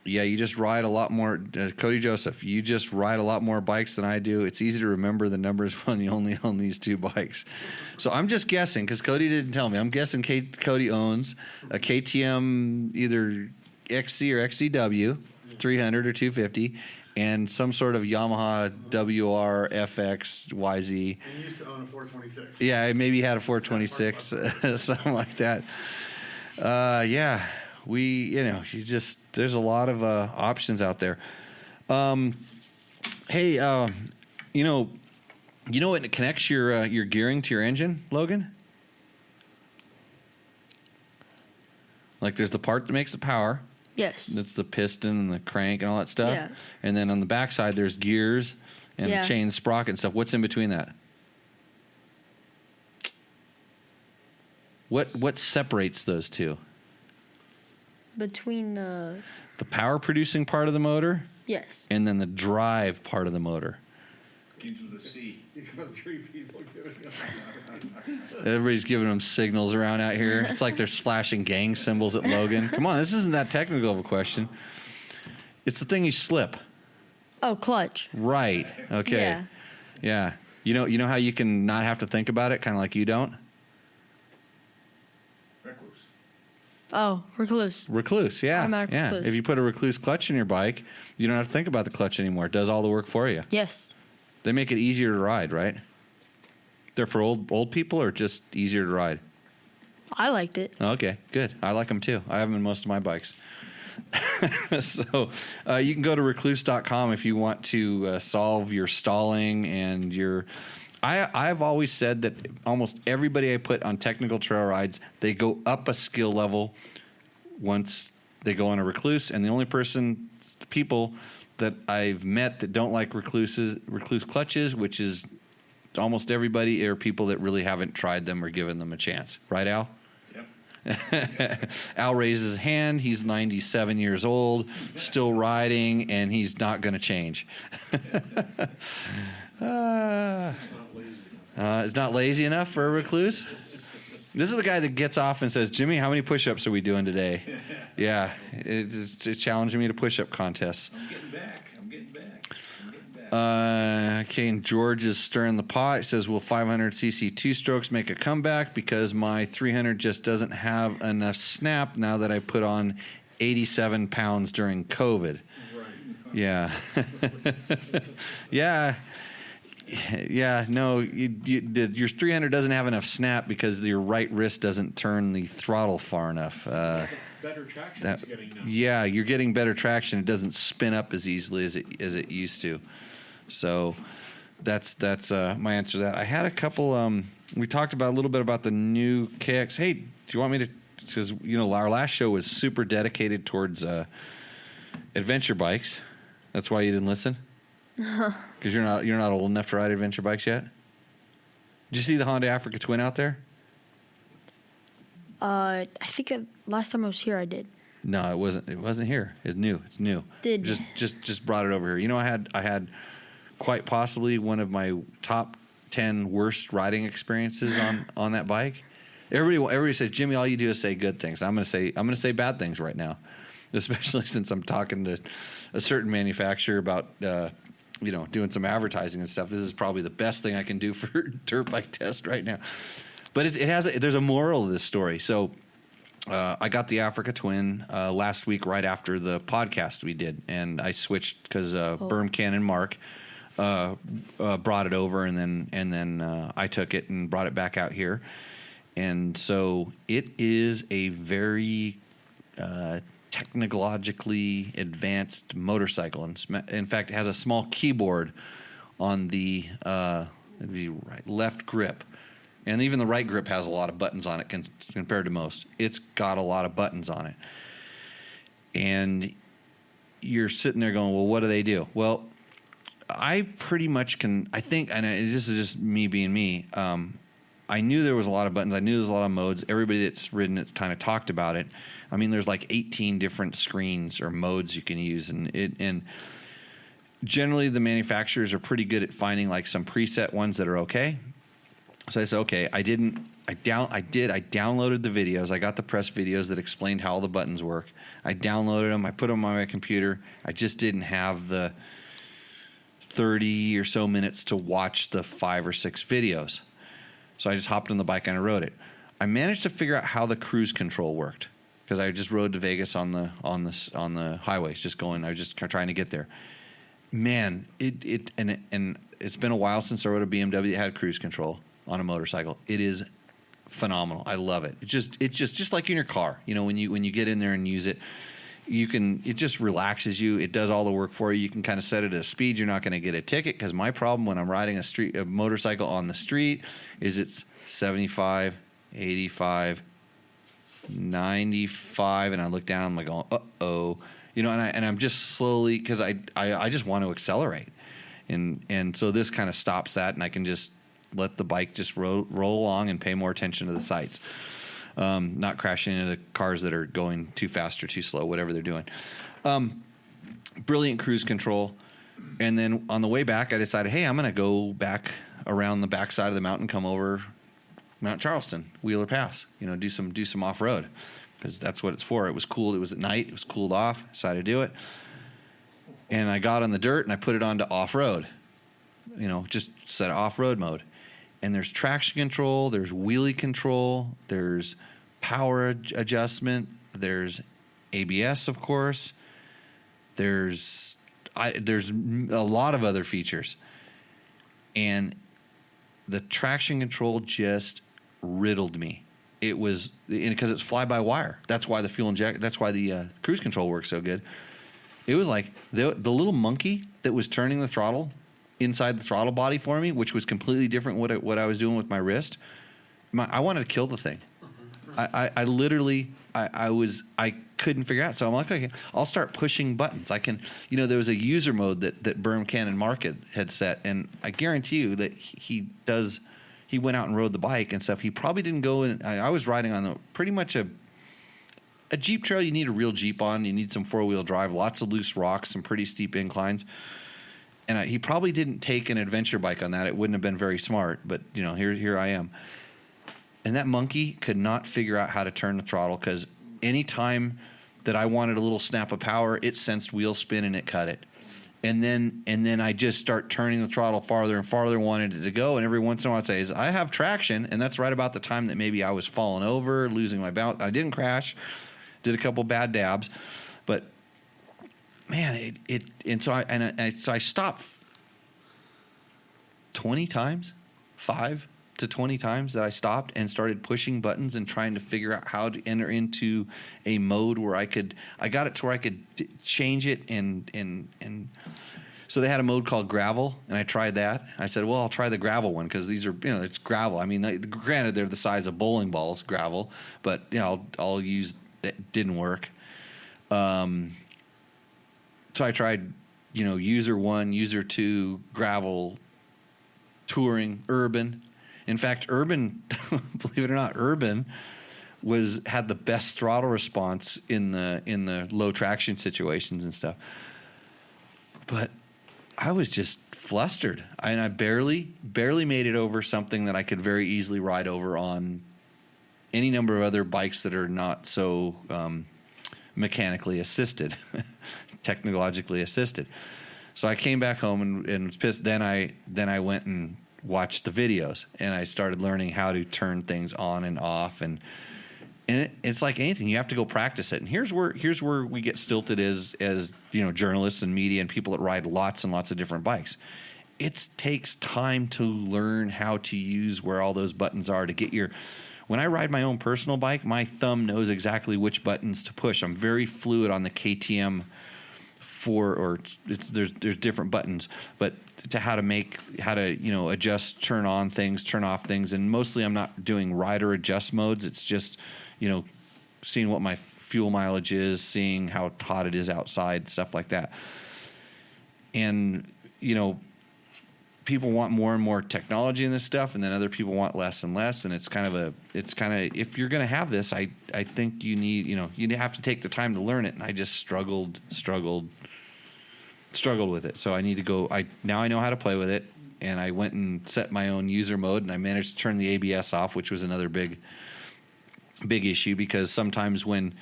You just ride a lot more. Cody Joseph, you just ride a lot more bikes than I do. It's easy to remember the numbers when you only own these two bikes. So I'm just guessing because Cody didn't tell me. I'm guessing Cody owns a KTM either XC or XCW 300 or 250 and some sort of Yamaha WR FX YZ. He used to own a 426. Yeah, maybe he had a 426, something like that. There's a lot of options out there. Hey, you know what connects your gearing to your engine, Logan? Like there's the part that makes the power. Yes. That's the piston and the crank and all that stuff. Yeah. And then on the backside there's gears and the chain sprocket and stuff. What's in between that? What separates those two? Between the power producing part of the motor? Yes. And then the drive part of the motor. Begins with a C. You got three people giving us. Everybody's giving them signals around out here. It's like they're flashing gang symbols at Logan. Come on, this isn't that technical of a question. It's the thing you slip. Oh, clutch. Right. Okay. Yeah. You know how you can not have to think about it, kind of like you don't? Oh, Recluse. Yeah. Automatic yeah. Recluse. If you put a Recluse clutch in your bike, you don't have to think about the clutch anymore. It does all the work for you. Yes. They make it easier to ride, right? They're for old people or just easier to ride? I liked it. Okay, good. I like them too. I have them in most of my bikes. So you can go to recluse.com if you want to solve your stalling and your... I've always said that almost everybody I put on technical trail rides, they go up a skill level once they go on a Recluse, and the only people that I've met that don't like Recluse clutches, which is almost everybody, are people that really haven't tried them or given them a chance. Right, Al? Yep. Al raises his hand. He's 97 years old, still riding, and he's not going to change. Is not lazy enough for a Recluse? This is the guy that gets off and says, Jimmy, how many push-ups are we doing today? Yeah, it's challenging me to push-up contests. I'm getting back. Okay, and George is stirring the pot. He says, will 500cc two-strokes make a comeback? Because my 300 just doesn't have enough snap now that I put on 87 pounds during COVID. Right. Yeah. Yeah. Yeah, no, your 300 doesn't have enough snap because your right wrist doesn't turn the throttle far enough. Better traction is getting now. Yeah, you're getting better traction. It doesn't spin up as easily as it used to. So that's my answer to that. I had a couple. We talked about a little bit about the new KX. Hey, do you want me to because our last show was super dedicated towards adventure bikes. That's why you didn't listen, because you're not old enough to ride adventure bikes yet. Did you see the Honda Africa Twin out there? I think last time I was here, I did. No, it wasn't. It wasn't here. It's new. It's new. Just brought it over here. I had quite possibly one of my top 10 worst riding experiences on that bike. Everybody says, Jimmy, all you do is say good things. I'm gonna say bad things right now, especially since I'm talking to a certain manufacturer about doing some advertising and stuff. This is probably the best thing I can do for dirt bike test right now. But there's a moral to this story. So I got the Africa Twin last week right after the podcast we did, and I switched because Berm Cannon Mark brought it over, and then I took it and brought it back out here. And so it is a very technologically advanced motorcycle. In fact, it has a small keyboard on the left grip. And even the right grip has a lot of buttons on it compared to most. It's got a lot of buttons on it. And you're sitting there going, well, what do they do? Well, I pretty much can, I think, and this is just me being me, I knew there was a lot of buttons. I knew there was a lot of modes. Everybody that's ridden it kind of talked about it. I mean, there's like 18 different screens or modes you can use. And generally the manufacturers are pretty good at finding like some preset ones that are okay. So I said, okay, I downloaded the videos. I got the press videos that explained how all the buttons work. I downloaded them. I put them on my computer. I just didn't have the 30 or so minutes to watch the 5 or 6 videos. So I just hopped on the bike and I rode it. I managed to figure out how the cruise control worked because I just rode to Vegas on the highways, I was just trying to get there. Man, and it's been a while since I rode a BMW that had cruise control on a motorcycle. It is phenomenal. I love it. It's just like in your car. When you get in there and use it, it just relaxes you. It does all the work for you. You can kind of set it at a speed. You're not going to get a ticket, because my problem when I'm riding a motorcycle on the street is it's 75, 85, 95, and I look down, I'm like, uh-oh. And I'm just slowly, because I just want to accelerate. And so this kind of stops that, and I can just let the bike just roll along and pay more attention to the sights. Not crashing into cars that are going too fast or too slow, whatever they're doing. Brilliant cruise control. And then on the way back, I decided, hey, I'm going to go back around the backside of the mountain, come over Mount Charleston, Wheeler Pass, do some off-road, because that's what it's for. It was cool. It was at night. It was cooled off. Decided to do it. And I got on the dirt and I put it onto off-road, just set off-road mode. And there's traction control, there's wheelie control, there's power adjustment, there's ABS, of course. There's a lot of other features. And the traction control just riddled me. It was because it's fly-by-wire. That's why the cruise control works so good. It was like the little monkey that was turning the throttle inside the throttle body for me, which was completely different what I was doing with my wrist. I wanted to kill the thing. I literally couldn't figure out. So I'm like, okay, I'll start pushing buttons. I can, there was a user mode that Berm Cannon Mark had set, and I guarantee you that he went out and rode the bike and stuff. He probably didn't go in. I was riding on pretty much a Jeep trail. You need a real Jeep on. You need some 4-wheel drive, lots of loose rocks, some pretty steep inclines. And he probably didn't take an adventure bike on that. It wouldn't have been very smart, but here I am. And that monkey could not figure out how to turn the throttle, because any time that I wanted a little snap of power, it sensed wheel spin and it cut it. And then I just start turning the throttle farther and farther, wanted it to go. And every once in a while I'd say, I have traction. And that's right about the time that maybe I was falling over, losing my balance. I didn't crash, did a couple bad dabs, but man, so I stopped 20 times, 5 to 20 times that I stopped and started pushing buttons and trying to figure out how to enter into a mode where I got it to where I could change it and So they had a mode called gravel, and I tried that. I said, well, I'll try the gravel one because these are, it's gravel. I mean, granted, they're the size of bowling balls, gravel, but I'll use. It didn't work. So I tried, user 1, user 2, gravel, touring, urban. In fact, urban, believe it or not, urban had the best throttle response in the low traction situations and stuff. But I was just flustered, and I barely made it over something that I could very easily ride over on any number of other bikes that are not so mechanically assisted, technologically assisted. So I came back home and was pissed. Then I went and watched the videos, and I started learning how to turn things on and off, and it's like anything, you have to go practice it. And here's where we get stilted as journalists and media and people that ride lots and lots of different bikes. It takes time to learn how to use where all those buttons are to get your. When I ride my own personal bike, my thumb knows exactly which buttons to push. I'm very fluid on the KTM 4, or there's different buttons, but to how to adjust, turn on things, turn off things, and mostly I'm not doing rider adjust modes. It's just seeing what my fuel mileage is, seeing how hot it is outside, stuff like that. And people want more and more technology in this stuff, and then other people want less and less. And it's kind of if you're going to have this, I think you need you have to take the time to learn it. And I just struggled with it. So I need to go. Now I know how to play with it, and I went and set my own user mode, and I managed to turn the ABS off, which was another big issue, because sometimes when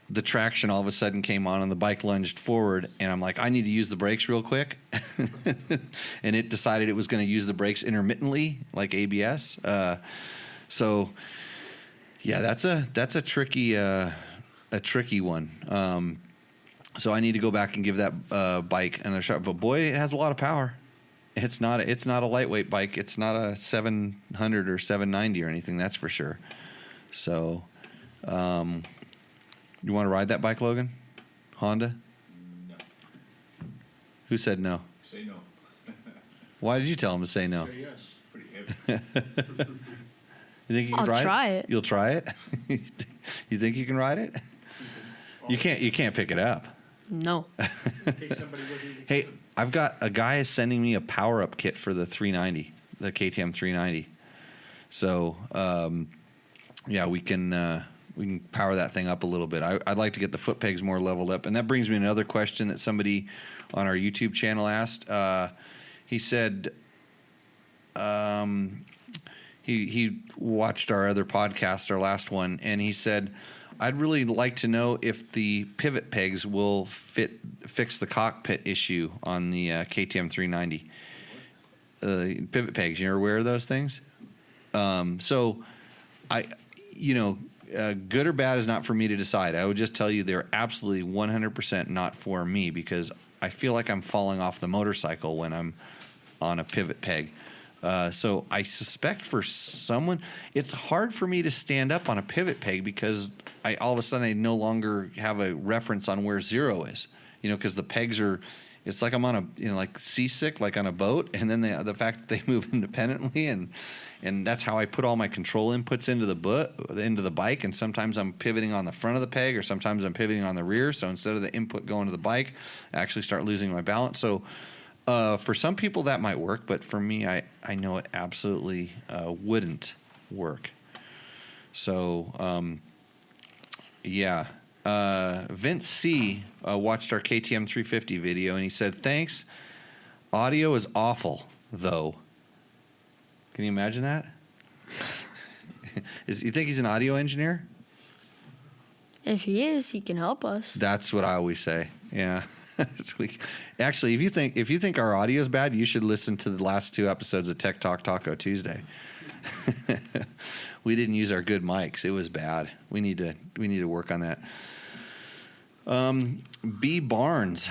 the traction all of a sudden came on and the bike lunged forward, and I'm like, I need to use the brakes real quick. And it decided it was going to use the brakes intermittently like ABS. So yeah, that's a tricky one. So I need to go back and give that bike another shot, but boy, it has a lot of power. It's not a lightweight bike. It's not a 700 or 790 or anything. That's for sure. So, you want to ride that bike, Logan? Honda? No. Who said no? Say no. Why did you tell him to say no? Say yes. Pretty heavy. You think you can I'll ride try it? it. You'll try it? You think you can ride it? You can't pick it up. No. Take somebody with you. Hey, I've got a guy is sending me a power up kit for the 390, the KTM 390. So, yeah, we can power that thing up a little bit. I'd like to get the foot pegs more leveled up. And that brings me to another question that somebody on our YouTube channel asked. He said he watched our other podcast, our last one, and he said, I'd really like to know if the pivot pegs will fix the cockpit issue on the KTM 390. Pivot pegs, you're aware of those things? So good or bad is not for me to decide. I would just tell you they're absolutely 100% not for me, because I feel like I'm falling off the motorcycle when I'm on a pivot peg. So I suspect for someone, it's hard for me to stand up on a pivot peg because all of a sudden I no longer have a reference on where zero is, because the pegs are, it's like I'm on a, like seasick, like on a boat. And then the fact that they move independently, and that's how I put all my control inputs into the bike. And sometimes I'm pivoting on the front of the peg, or sometimes I'm pivoting on the rear. So instead of the input going to the bike, I actually start losing my balance. So for some people that might work, but for me, I know it absolutely wouldn't work. So, yeah. Vince C. Watched our KTM 350 video, and he said, thanks. Audio is awful, though. Can you imagine that? You think he's an audio engineer? If he is, he can help us. That's what I always say. Yeah. Actually, if you think our audio is bad, you should listen to the last 2 episodes of Tech Talk Taco Tuesday. We didn't use our good mics. It was bad. We need to work on that. B Barnes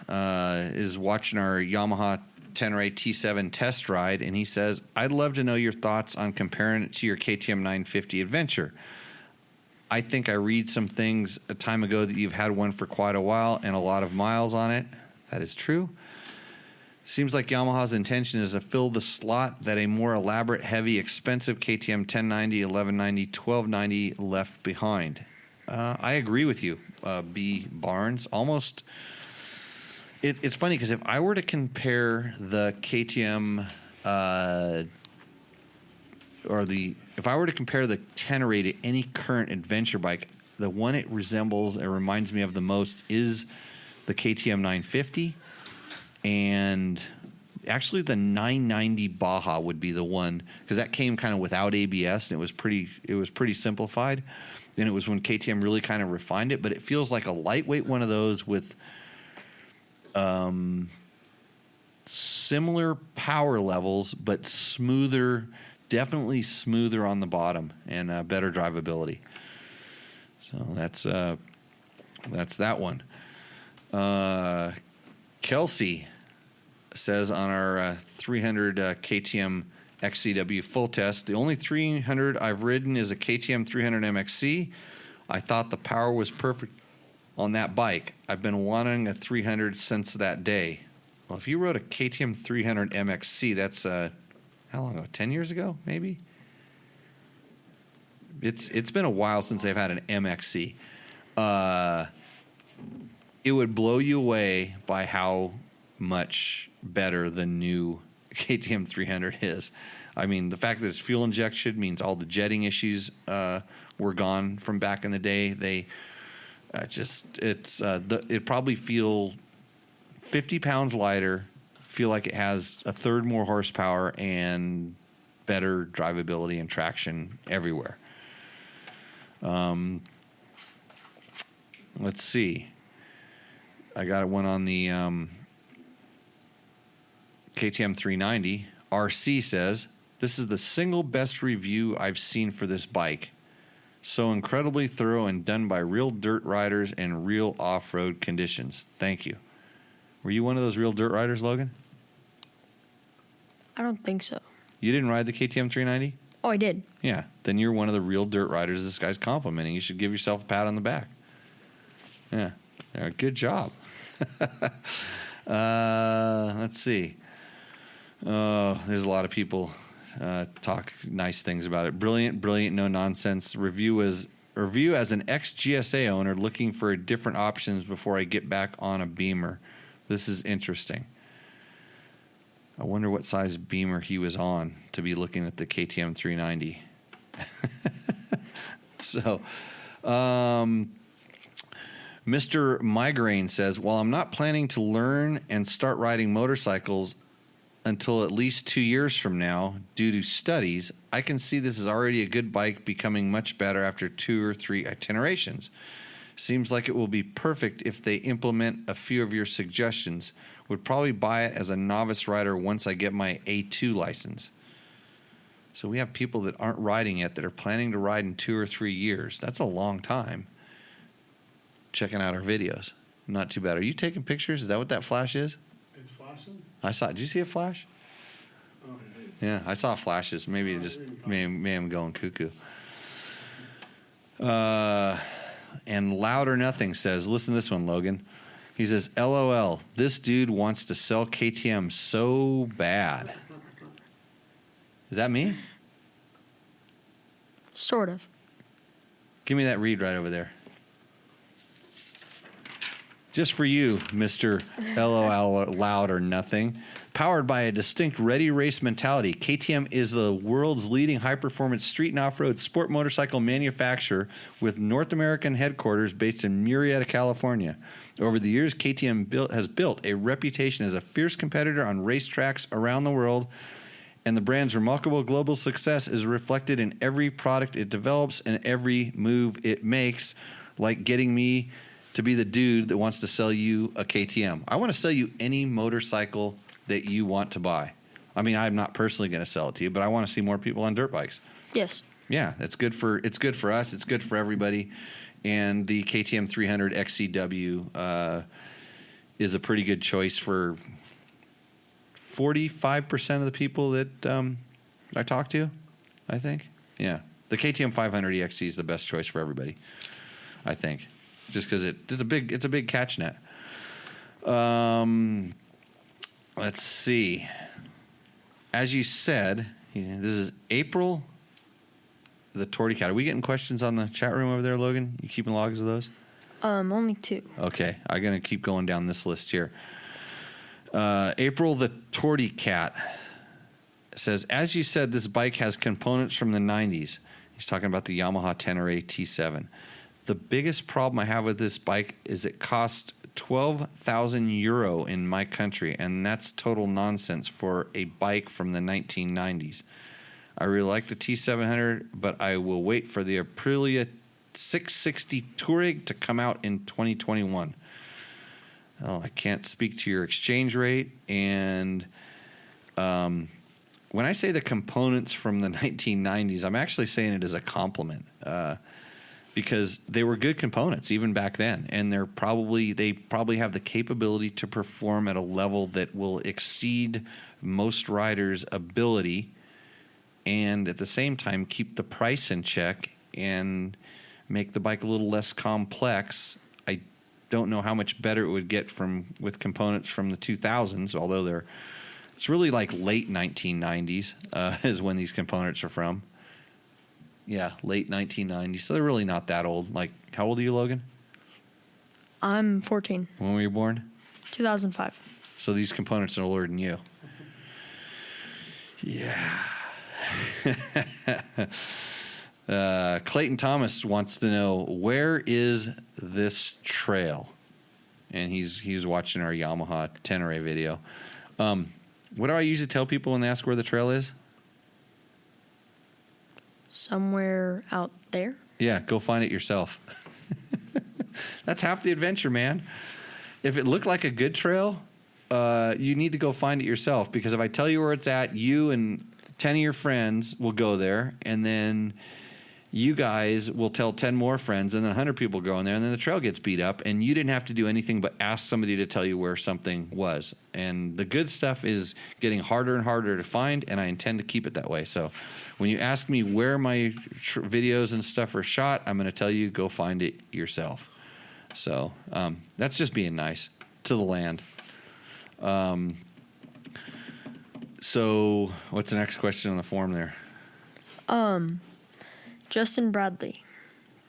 is watching our Yamaha Tenere T7 test ride, and he says, I'd love to know your thoughts on comparing it to your KTM 950 Adventure. I think I read some things a time ago that you've had one for quite a while and a lot of miles on it. That is true. Seems like Yamaha's intention is to fill the slot that a more elaborate, heavy, expensive KTM 1090, 1190, 1290 left behind. I agree with you, B. Barnes. Almost. It's funny because if I were to compare the KTM if I were to compare the Tenere to any current adventure bike, the one it reminds me of the most is the KTM 950, and actually the 990 Baja would be the one, because that came kind of without ABS and it was pretty simplified, and it was when KTM really kind of refined it. But it feels like a lightweight one of those with similar power levels, but smoother. Definitely smoother on the bottom and better drivability. So that's that one. Kelsey says on our 300 KTM XCW full test, the only 300 I've ridden is a KTM 300 MXC. I thought the power was perfect on that bike. I've been wanting a 300 since that day. Well, if you rode a KTM 300 MXC, that's how long ago? 10 years ago, maybe? It's been a while since they've had an MXC. It would blow you away by how much better the new KTM 300 is. I mean, the fact that it's fuel injection means all the jetting issues were gone from back in the day. It probably feel 50 pounds lighter. Feel like it has a third more horsepower and better drivability and traction everywhere. Let's see. I got one on the KTM 390. RC says, this is the single best review I've seen for this bike. So incredibly thorough and done by real dirt riders and real off-road conditions. Thank you. Were you one of those real dirt riders, Logan? I don't think so. You didn't ride the KTM 390? Oh, I did. Yeah. Then you're one of the real dirt riders this guy's complimenting. You should give yourself a pat on the back. Yeah. Good job. Let's see. There's a lot of people talk nice things about it. Brilliant, no nonsense. Review as an ex-GSA owner looking for different options before I get back on a Beamer. This is interesting. I wonder what size Beamer he was on to be looking at the KTM 390. So, Mr. Migraine says, while I'm not planning to learn and start riding motorcycles until at least 2 years from now due to studies, I can see this is already a good bike becoming much better after 2 or 3 itinerations. Seems like it will be perfect if they implement a few of your suggestions. Would probably buy it as a novice rider once I get my A2 license. So we have people that aren't riding yet that are planning to ride in 2 or 3 years. That's a long time. Checking out our videos. Not too bad. Are you taking pictures? Is that what that flash is? It's flashing? Did you see a flash? Oh, Yeah, I saw flashes. Maybe it just may am going cuckoo. And Loud or Nothing says, listen to this one, Logan. He says, LOL, this dude wants to sell KTM so bad. Is that me? Sort of. Give me that read right over there. Just for you, Mr. LOL Loud or Nothing. Powered by a distinct ready race mentality, KTM is the world's leading high-performance street and off-road sport motorcycle manufacturer with North American headquarters based in Murrieta, California. Over the years, KTM has built a reputation as a fierce competitor on racetracks around the world, and the brand's remarkable global success is reflected in every product it develops and every move it makes, like getting me to be the dude that wants to sell you a KTM. I want to sell you any motorcycle that you want to buy. I mean, I'm not personally going to sell it to you, but I want to see more people on dirt bikes. Yes. Yeah, it's good for us. It's good for everybody. And the KTM 300 XCW is a pretty good choice for 45% of the people that I talk to, I think. Yeah. The KTM 500 EXC is the best choice for everybody, I think. Just because it's a big catch net. Let's see. As you said, this is April, the Torty Cat. Are we getting questions on the chat room over there, Logan? You keeping logs of those? Only 2. Okay, I'm going to keep going down this list here. April, the Torty Cat says, as you said, this bike has components from the 90s. He's talking about the Yamaha Tenere T7. The biggest problem I have with this bike is it costs 12,000 euro in my country, and that's total nonsense for a bike from the 1990s. I really like the T700, but I will wait for the Aprilia 660 Touareg to come out in 2021. Well, I can't speak to your exchange rate, and when I say the components from the 1990s, I'm actually saying it as a compliment, because they were good components even back then, and they probably have the capability to perform at a level that will exceed most riders' ability, and at the same time keep the price in check and make the bike a little less complex. I don't know how much better it would get with components from the 2000s, although it's really like late 1990s is when these components are from. Yeah, late 1990s. So they're really not that old. Like, how old are you, Logan? I'm 14. When were you born? 2005. So these components are older than you. Yeah. Clayton Thomas wants to know, where is this trail? And he's watching our Yamaha Tenere video. What do I usually tell people when they ask where the trail is? Somewhere out there. Yeah, go find it yourself. That's half the adventure, man. If it looked like a good trail, you need to go find it yourself, because if I tell you where it's at, you and 10 of your friends will go there, and then you guys will tell 10 more friends, and then 100 people go in there, and then the trail gets beat up, and you didn't have to do anything but ask somebody to tell you where something was. And the good stuff is getting harder and harder to find, and I intend to keep it that way. So when you ask me where my videos and stuff are shot, I'm going to tell you, go find it yourself. So that's just being nice to the land. So what's the next question on the form there? Justin Bradley.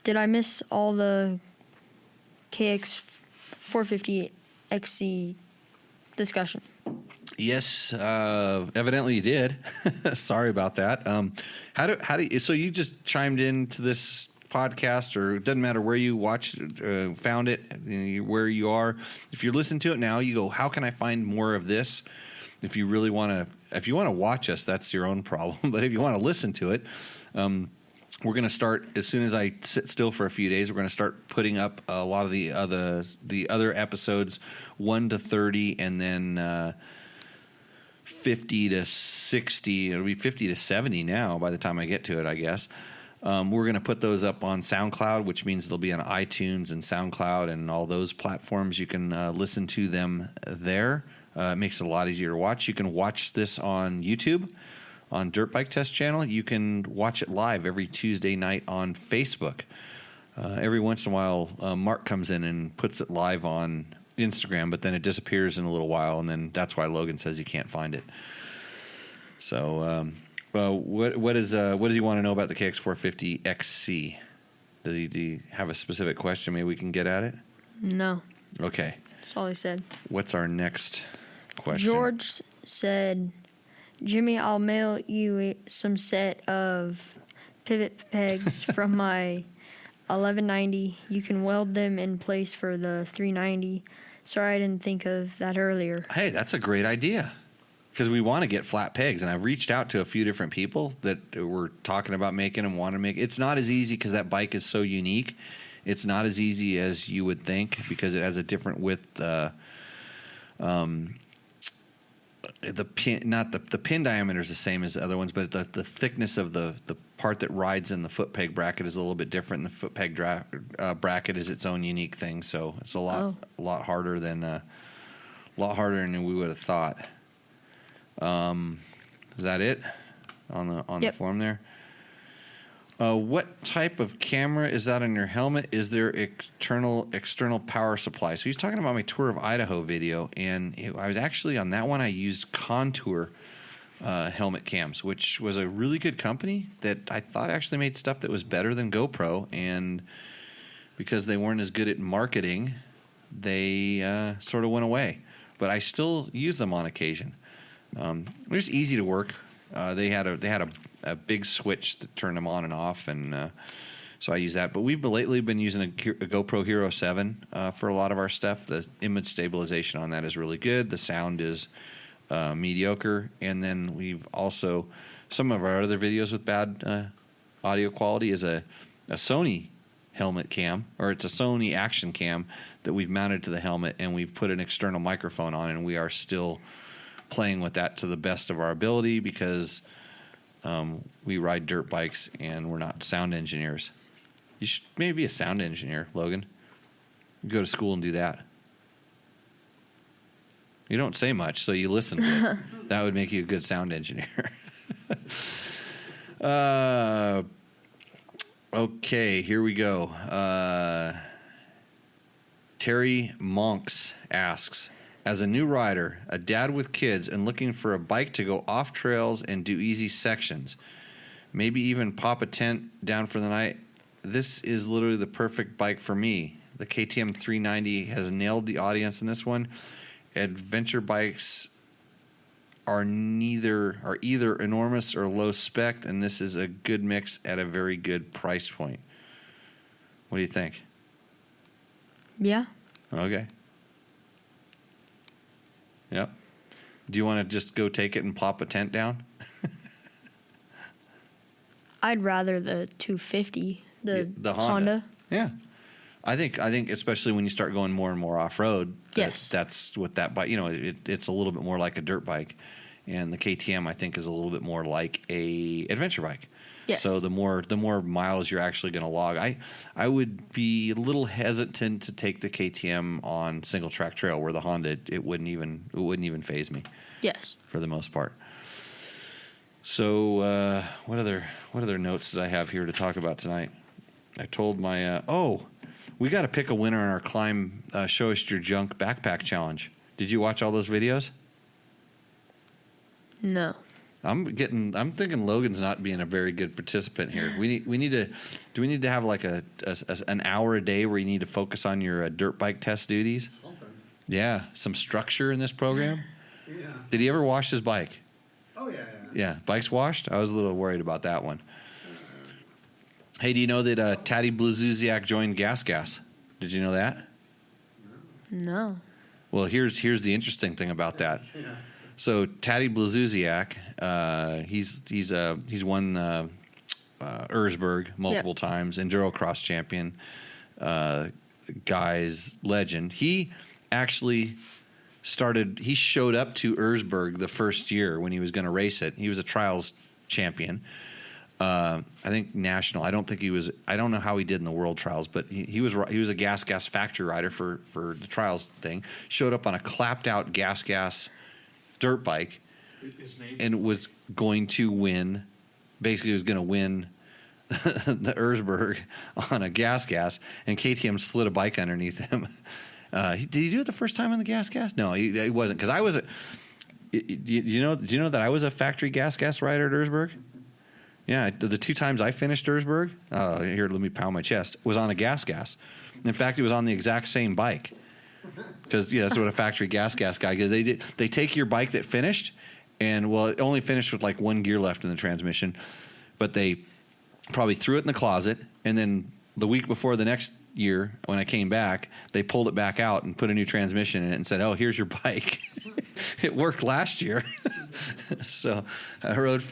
Did I miss all the KX 450 XC discussion? Yes, evidently you did. Sorry about that. So you just chimed into this podcast, or it doesn't matter where you watched it, found it, where you are. If you're listening to it now, you go, how can I find more of this? If you really want to watch us, that's your own problem. But if you want to listen to it, we're going to start as soon as I sit still for a few days. We're going to start putting up a lot of the other episodes, 1 to 30, and then 50 to 60. It'll be 50 to 70 now by the time I get to it, I guess. We're going to put those up on SoundCloud, which means they'll be on iTunes and SoundCloud and all those platforms. You can listen to them there. It makes it a lot easier to watch. You can watch this on YouTube, on Dirt Bike Test channel. You can watch it live every Tuesday night on Facebook. Every once in a while, Mark comes in and puts it live on Instagram, but then it disappears in a little while, and then that's why Logan says he can't find it. So, what does he want to know about the KX450 XC? Do you have a specific question? Maybe we can get at it. No. Okay. That's all he said. What's our next question? George said, Jimmy, I'll mail you some set of pivot pegs from my 1190. You can weld them in place for the 390. Sorry I didn't think of that earlier. Hey, that's a great idea, because we want to get flat pegs, and I've reached out to a few different people that were talking about making them, want to make. It's not as easy because that bike is so unique. It's not as easy as you would think, because it has a different width. The pin diameter is the same as the other ones, but the thickness of the part that rides in the foot peg bracket is a little bit different. And the foot peg bracket is its own unique thing, so it's a lot harder than we would have thought. Is that it on the Yep. form there? What type of camera is that on your helmet? Is there external power supply? So he's talking about my Tour of Idaho video, and I was actually on that one. I used Contour helmet cams, which was a really good company that I thought actually made stuff that was better than GoPro, and because they weren't as good at marketing, they sort of went away. But I still use them on occasion. They're just easy to work. They had a big switch that turned them on and off, and so I use that. But we've lately been using a GoPro Hero 7 for a lot of our stuff. The image stabilization on that is really good. The sound is mediocre, and then we've also, some of our other videos with bad audio quality is a Sony helmet cam, or it's a Sony action cam that we've mounted to the helmet, and we've put an external microphone on, and we are still playing with that to the best of our ability because we ride dirt bikes and we're not sound engineers. You should maybe be a sound engineer, Logan. You go to school and do that. You don't say much, so you listen to it. That would make you a good sound engineer. Okay, here we go. Terry Monks asks, as a new rider, a dad with kids, and looking for a bike to go off trails and do easy sections, maybe even pop a tent down for the night, this is literally the perfect bike for me. The KTM 390 has nailed the audience in this one. Adventure bikes are either enormous or low spec, and this is a good mix at a very good price point. What do you think? Yeah. Okay. Yep. Do you want to just go take it and pop a tent down? I'd rather the 250, the Honda. Yeah. I think especially when you start going more and more off-road, yes, that's what that bike, it's a little bit more like a dirt bike, and the KTM I think is a little bit more like a adventure bike. Yes. So the more miles you're actually going to log. I would be a little hesitant to take the KTM on single track trail, where the Honda it wouldn't even faze me. Yes. For the most part. So what other notes did I have here to talk about tonight? I told my we got to pick a winner in our climb show us your junk backpack challenge. Did you watch all those videos? No. I'm thinking Logan's not being a very good participant here. Do we need to have like an hour a day where you need to focus on your dirt bike test duties? Something. Yeah, some structure in this program. Yeah. Did he ever wash his bike? Oh, yeah. Yeah, bike's washed? I was a little worried about that one. Hey, do you know that Taddy Blazuzak joined Gas? Did you know that? No. Well, here's the interesting thing about that. Yeah. So Taddy Blazuzak, he's won Erzberg multiple times, enduro cross champion, guy's legend. He actually he showed up to Erzberg the first year when he was going to race it. He was a trials champion. I think national. I don't know how he did in the world trials, but he was a gas factory rider for the trials thing. Showed up on a clapped out gas dirt bike, and was going to win. Basically, was going to win the Erzberg on a gas, and KTM slid a bike underneath him. Did he do it the first time on the gas? No, he wasn't, because I was do you know that I was a factory gas rider at Erzberg? Yeah, the two times I finished Erzberg, here, let me pound my chest, was on a gas. In fact, it was on the exact same bike. Because that's what a factory gas guy. Because they take your bike that finished, and it only finished with like one gear left in the transmission, but they probably threw it in the closet, and then the week before the next year when I came back, they pulled it back out and put a new transmission in it and said, "Oh, here's your bike." It worked last year. So I rode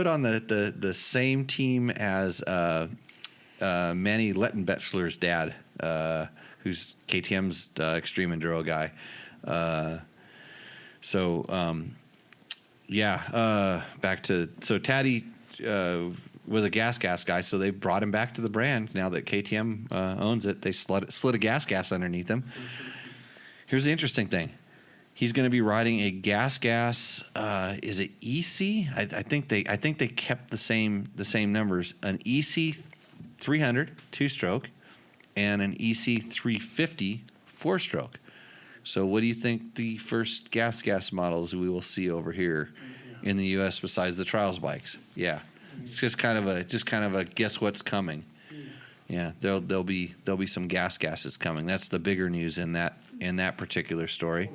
on the same team as Manny Lettenbechler's dad. Who's KTM's extreme enduro guy. Taddy was a gas guy, so they brought him back to the brand. Now that KTM owns it, they slid a gas underneath him. Here's the interesting thing. He's going to be riding a gas. Is it EC? I think they kept the same numbers. An EC 300 2-stroke and an EC 350 4-stroke. So what do you think the first gas models we will see over here in the U.S. besides the trials bikes? Yeah, it's just kind of a guess what's coming. Yeah, there'll be some gases coming. That's the bigger news in that particular story.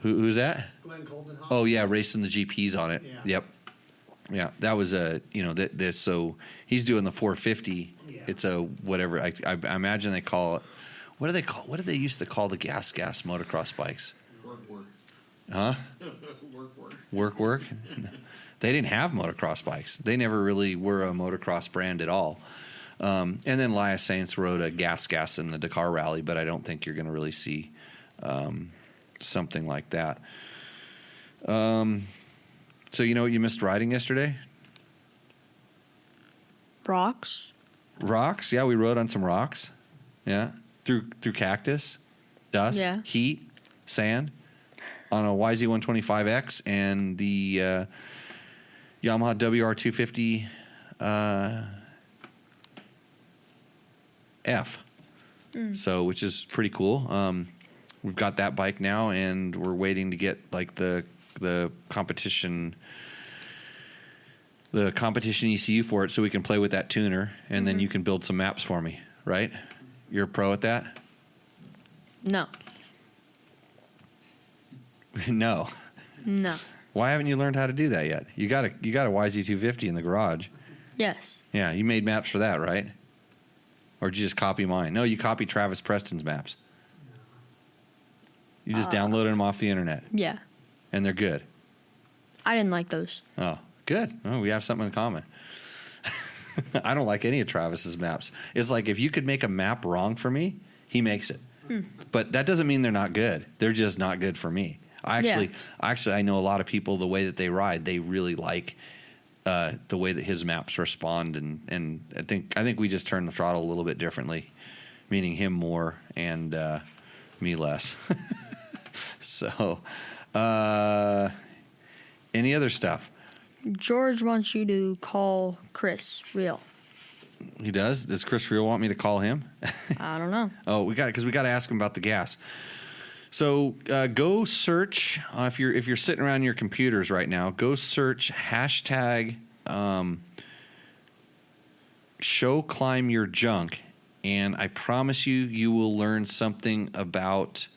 Who's that? Glenn Coldenhoff. Oh yeah, racing the GPs on it. Yeah. Yep. Yeah, that was so he's doing the 450. Yeah. It's a whatever. I imagine they call it. What do they call? What did they used to call the gas motocross bikes? Work. Huh? Work. They didn't have motocross bikes. They never really were a motocross brand at all. And then Elias Saints rode a gas in the Dakar Rally, but I don't think you're going to really see something like that. So you know what you missed riding yesterday? Rocks. Rocks? Yeah, we rode on some rocks. Yeah, through cactus, dust, Yeah. heat, sand, on a YZ125X and the Yamaha WR250 F. So, which is pretty cool. We've got that bike now, and we're waiting to get like the competition ECU for it, so we can play with that tuner, and then you can build some maps for me. Right? You're a pro at that? No. No. No. Why haven't you learned how to do that yet? You got a YZ250 in the garage. Yes. Yeah, you made maps for that, right? Or did you just copy mine? No, you copied Travis Preston's maps. You just downloaded them off the internet, Yeah. and they're good. I didn't like those. Oh, good. Oh, we have something in common. I don't like any of Travis's maps. It's like if you could make a map wrong for me, he makes it. But that doesn't mean they're not good. They're just not good for me. I know a lot of people, the way that they ride, they really like the way that his maps respond, and I think we just turn the throttle a little bit differently, meaning him more and me less. So, any other stuff? George wants you to call Chris real. He does. Does Chris Real want me to call him? I don't know. Oh, we got to ask him about the gas. So go search if you're sitting around your computers right now. Go search hashtag show climb your junk, and I promise you will learn something about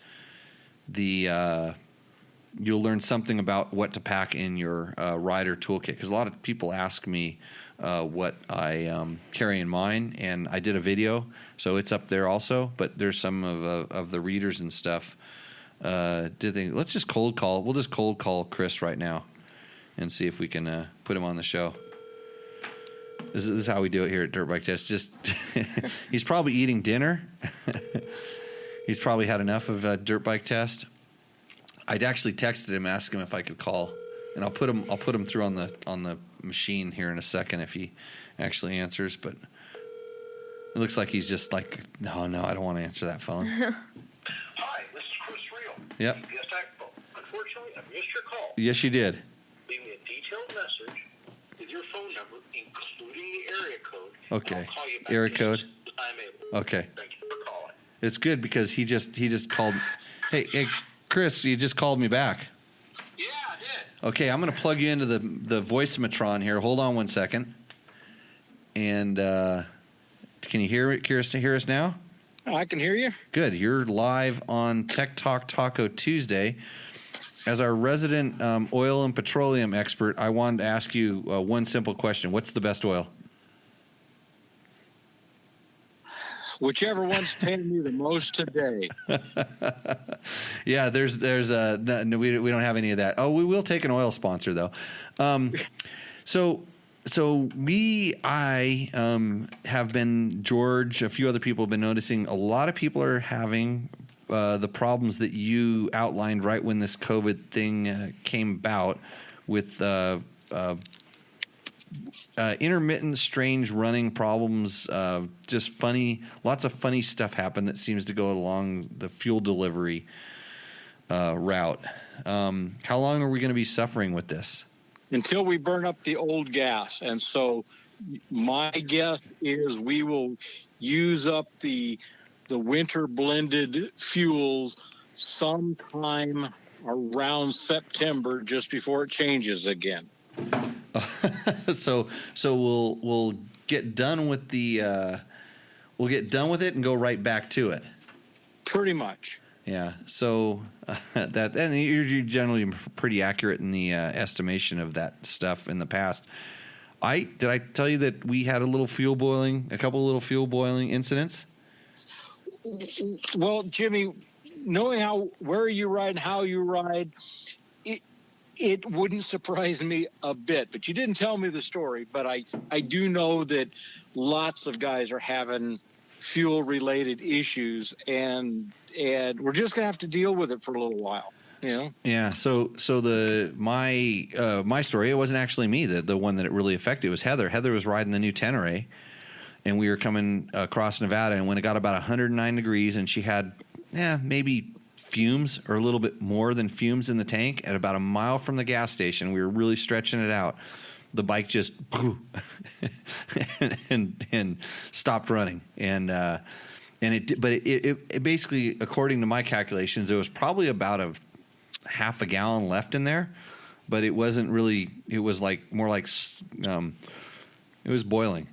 you'll learn something about what to pack in your rider toolkit, because a lot of people ask me what I carry in mine, and I did a video, so it's up there also. But there's some of the readers and stuff. Let's just cold call. We'll just cold call Chris right now and see if we can put him on the show. This is how we do it here at Dirt Bike Test. Just he's probably eating dinner. He's probably had enough of Dirt Bike Test. I'd actually texted him, asked him if I could call, and I'll put him through on the machine here in a second if he actually answers. But it looks like he's just like, no, I don't want to answer that phone. Hi, this is Chris Real. Yep. Yes, unfortunately, I missed your call. Yes, you did. Leave me a detailed message with your phone number, including the area code. Okay. And I'll call you back Area as code? soon as I'm able. Okay. Thank you for calling. It's good because he just called. Hey, Chris, you just called me back. Yeah, I did. Okay, I'm going to plug you into the voice-matron here. Hold on one second. And can you hear us now? I can hear you. Good. You're live on Tech Talk Taco Tuesday. As our resident oil and petroleum expert, I wanted to ask you one simple question. What's the best oil? Whichever one's paying me the most today. Yeah, there's no, we don't have any of that. Oh, we will take an oil sponsor though. So I have been, George, a few other people have been noticing a lot of people are having the problems that you outlined right when this COVID thing came about with intermittent, strange running problems, just funny, lots of funny stuff happen that seems to go along the fuel delivery. route. How long are we going to be suffering with this? Until we burn up the old gas. And so my guess is we will use up the winter blended fuels sometime around September, just before it changes again. So we'll get done with the we'll get done with it and go right back to it. Pretty much. Yeah. So that, and you're generally pretty accurate in the estimation of that stuff in the past. Did I tell you that we had a couple of little fuel boiling incidents? Well, Jimmy, knowing where you ride and how you ride, it wouldn't surprise me a bit. But you didn't tell me the story. But I do know that lots of guys are having fuel related issues, and we're just gonna have to deal with it for a little while. You know? Yeah. So my story, it wasn't actually me the one that it really affected. It was Heather. Heather was riding the new Tenere, and we were coming across Nevada, and when it got about 109 degrees, and she had maybe fumes or a little bit more than fumes in the tank at about a mile from the gas station. We were really stretching it out. The bike just and stopped running, and it basically, according to my calculations, there was probably about a half a gallon left in there, but it wasn't really. It was more like it was boiling.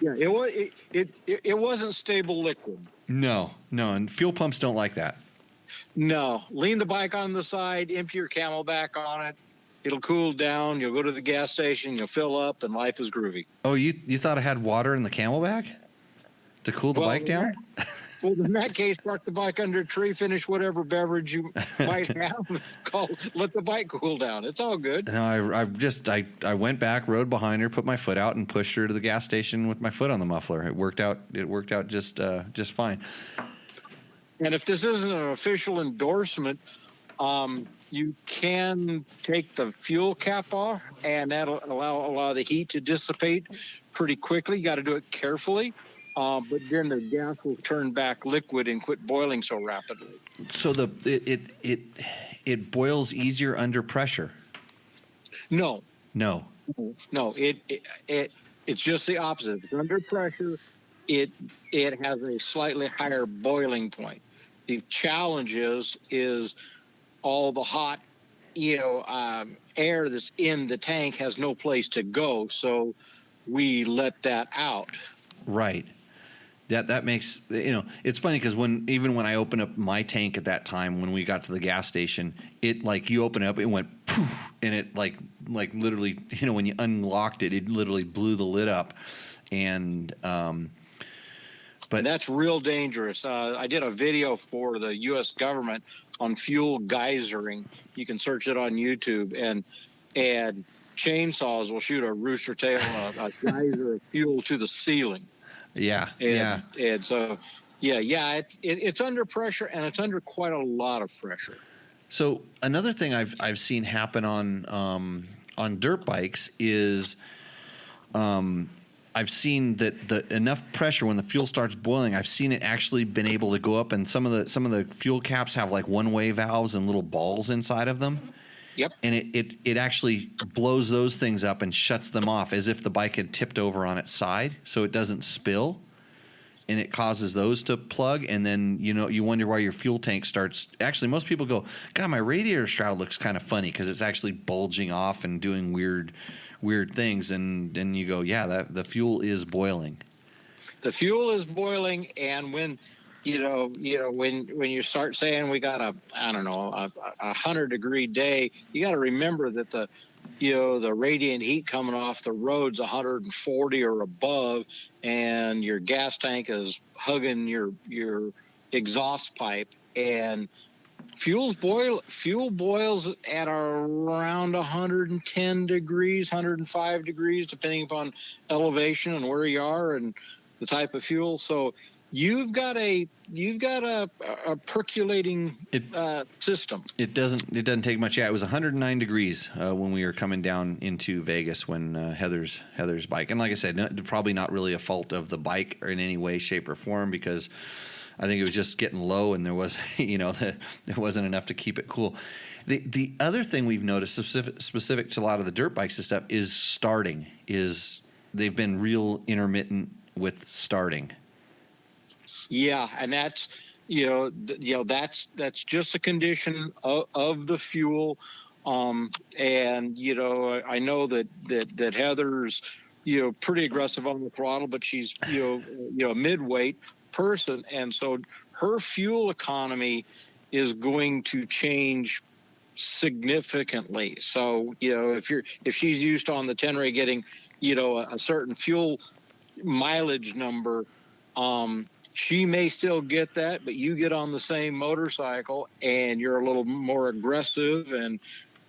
Yeah, it wasn't stable liquid. No, and fuel pumps don't like that. No, lean the bike on the side, empty your Camelback on it. It'll cool down. You'll go to the gas station. You'll fill up, and life is groovy. Oh, you thought I had water in the Camelback to cool the bike down? Well, in that case, park the bike under a tree, finish whatever beverage you might have, let the bike cool down. It's all good. No, I went back, rode behind her, put my foot out, and pushed her to the gas station with my foot on the muffler. It worked out just fine. And if this isn't an official endorsement, you can take the fuel cap off, and that'll allow the heat to dissipate pretty quickly. You got to do it carefully, but then the gas will turn back liquid and quit boiling so rapidly. So it boils easier under pressure. No. It's just the opposite. If it's under pressure, it has a slightly higher boiling point. The challenge is all the hot, air that's in the tank has no place to go, so we let that out. Right. That makes, it's funny because when I opened up my tank at that time, when we got to the gas station, it you open it up, it went poof, and it like literally, when you unlocked it, it literally blew the lid up, and but that's real dangerous. I did a video for the U.S. government on fuel geysering. You can search it on YouTube, and chainsaws will shoot a rooster tail, a geyser of fuel to the ceiling. Yeah, and so, it's under pressure, and it's under quite a lot of pressure. So another thing I've seen happen on dirt bikes is, I've seen that the enough pressure when the fuel starts boiling, I've seen it actually been able to go up, and some of the fuel caps have one-way valves and little balls inside of them. Yep. And it actually blows those things up and shuts them off as if the bike had tipped over on its side, so it doesn't spill, and it causes those to plug. And then you wonder why your fuel tank starts. Actually, most people go, "God, my radiator shroud looks kind of funny," because it's actually bulging off and doing weird things. And then you go, "Yeah, the fuel is boiling." The fuel is boiling, and when when you start saying we got a 100-degree day, you got to remember that the radiant heat coming off the road's 140 or above, and your gas tank is hugging your exhaust pipe, and fuel boils at around 110 degrees, 105 degrees, depending upon elevation and where you are and the type of fuel. So you've got a percolating system. It doesn't take much. Yeah, it was 109 degrees when we were coming down into Vegas when Heather's bike. And like I said, probably not really a fault of the bike or in any way, shape, or form, because I think it was just getting low, and there was, there wasn't enough to keep it cool. The other thing we've noticed specific to a lot of the dirt bikes and stuff is starting. They've been real intermittent with starting. Yeah, and that's that's just a condition of the fuel. And I know that Heather's pretty aggressive on the throttle, but she's a midweight person, and so her fuel economy is going to change significantly. So if she's used on the 10 ray getting a certain fuel mileage number, she may still get that, but you get on the same motorcycle and you're a little more aggressive and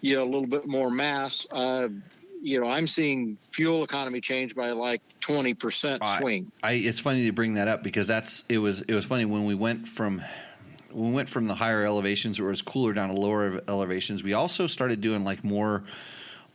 a little bit more mass. I'm seeing fuel economy change by like 20% swing. It's funny you bring that up, because it was funny when we went from the higher elevations where it was cooler down to lower elevations. We also started doing like more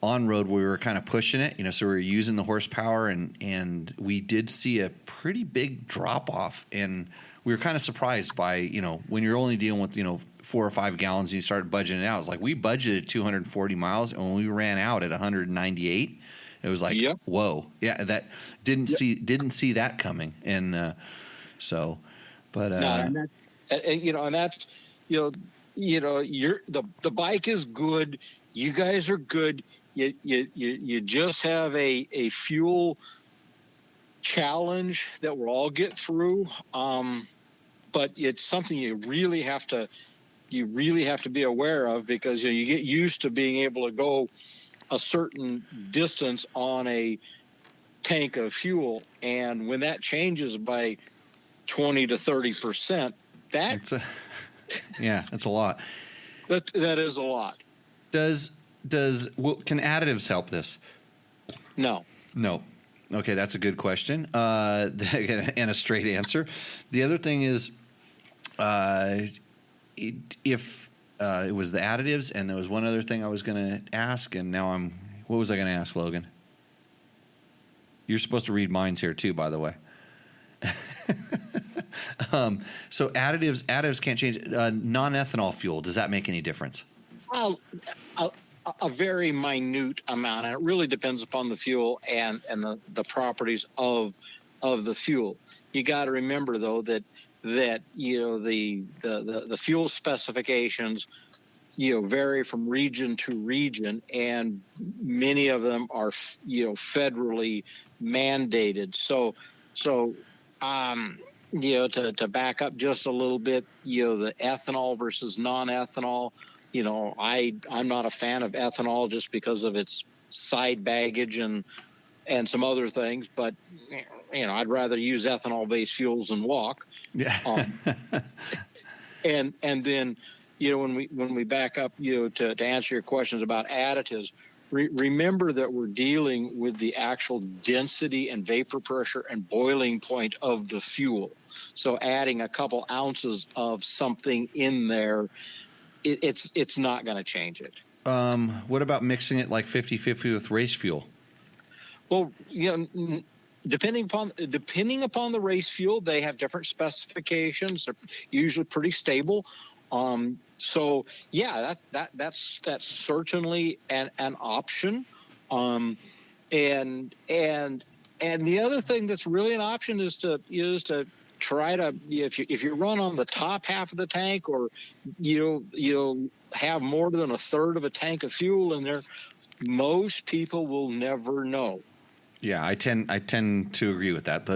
on road where we were kind of pushing it, so we were using the horsepower, and we did see a pretty big drop off, and we were kind of surprised by, when you're only dealing with, 4 or 5 gallons and you started budgeting it out. It's like we budgeted 240 miles, and when we ran out at 198, it was like, yep. Whoa. Yeah. That didn't see that coming. And, no, and that's, the bike is good. You guys are good. You just have a fuel challenge that we'll all get through. But it's something you really have to be aware of, because you get used to being able to go a certain distance on a tank of fuel, and when that changes by 20 to 30%, that's a lot. That is a lot. Can additives help this? No. Okay, that's a good question, and a straight answer. The other thing is, if it was the additives, and there was one other thing I was going to ask, and now what was I going to ask, Logan? You're supposed to read minds here too, by the way. So additives can't change. Non-ethanol fuel, does that make any difference? A very minute amount, and it really depends upon the fuel and the properties of the fuel. You got to remember though that the fuel specifications vary from region to region, and many of them are federally mandated. So to back up just a little bit, the ethanol versus non-ethanol. I'm not a fan of ethanol just because of its side baggage and some other things, but I'd rather use ethanol-based fuels than walk. Yeah. And then when we back up to answer your questions about additives, remember that we're dealing with the actual density and vapor pressure and boiling point of the fuel. So adding a couple ounces of something in there, it's not going to change it. What about mixing it like 50-50 with race fuel? Well, depending upon the race fuel, they have different specifications. They're usually pretty stable. So yeah, that's certainly an option. And the other thing that's really an option is to try to, if you run on the top half of the tank, or have more than a third of a tank of fuel in there, most people will never know. Yeah, I tend to agree with that.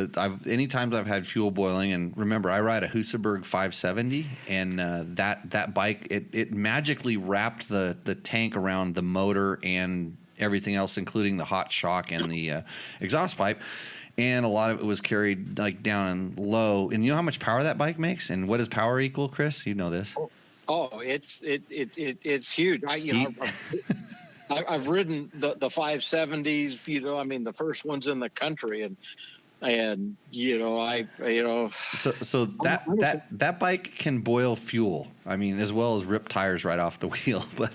Any times I've had fuel boiling, and remember, I ride a Husaberg 570, and that bike, it magically wrapped the tank around the motor and everything else, including the hot shock and the exhaust pipe, and a lot of it was carried like down and low. And you know how much power that bike makes, and what does power equal, Chris? You know this. Oh, it's huge. I've ridden the 570s, the first ones in the country, and So that bike can boil fuel. As well as rip tires right off the wheel. But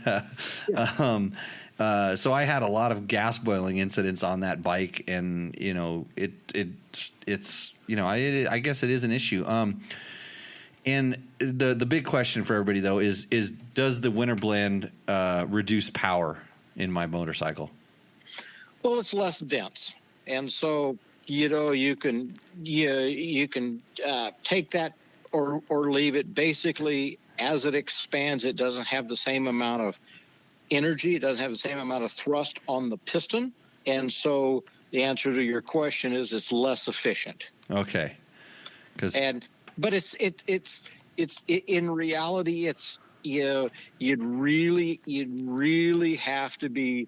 so I had a lot of gas boiling incidents on that bike, and it's I guess it is an issue. And the big question for everybody though is does the winter blend reduce power in my motorcycle? Well, it's less dense, and so you can take that or leave it. Basically, as it expands, it doesn't have the same amount of energy. It doesn't have the same amount of thrust on the piston, and so the answer to your question is it's less efficient. Okay. But it's in reality, it's you'd really have to be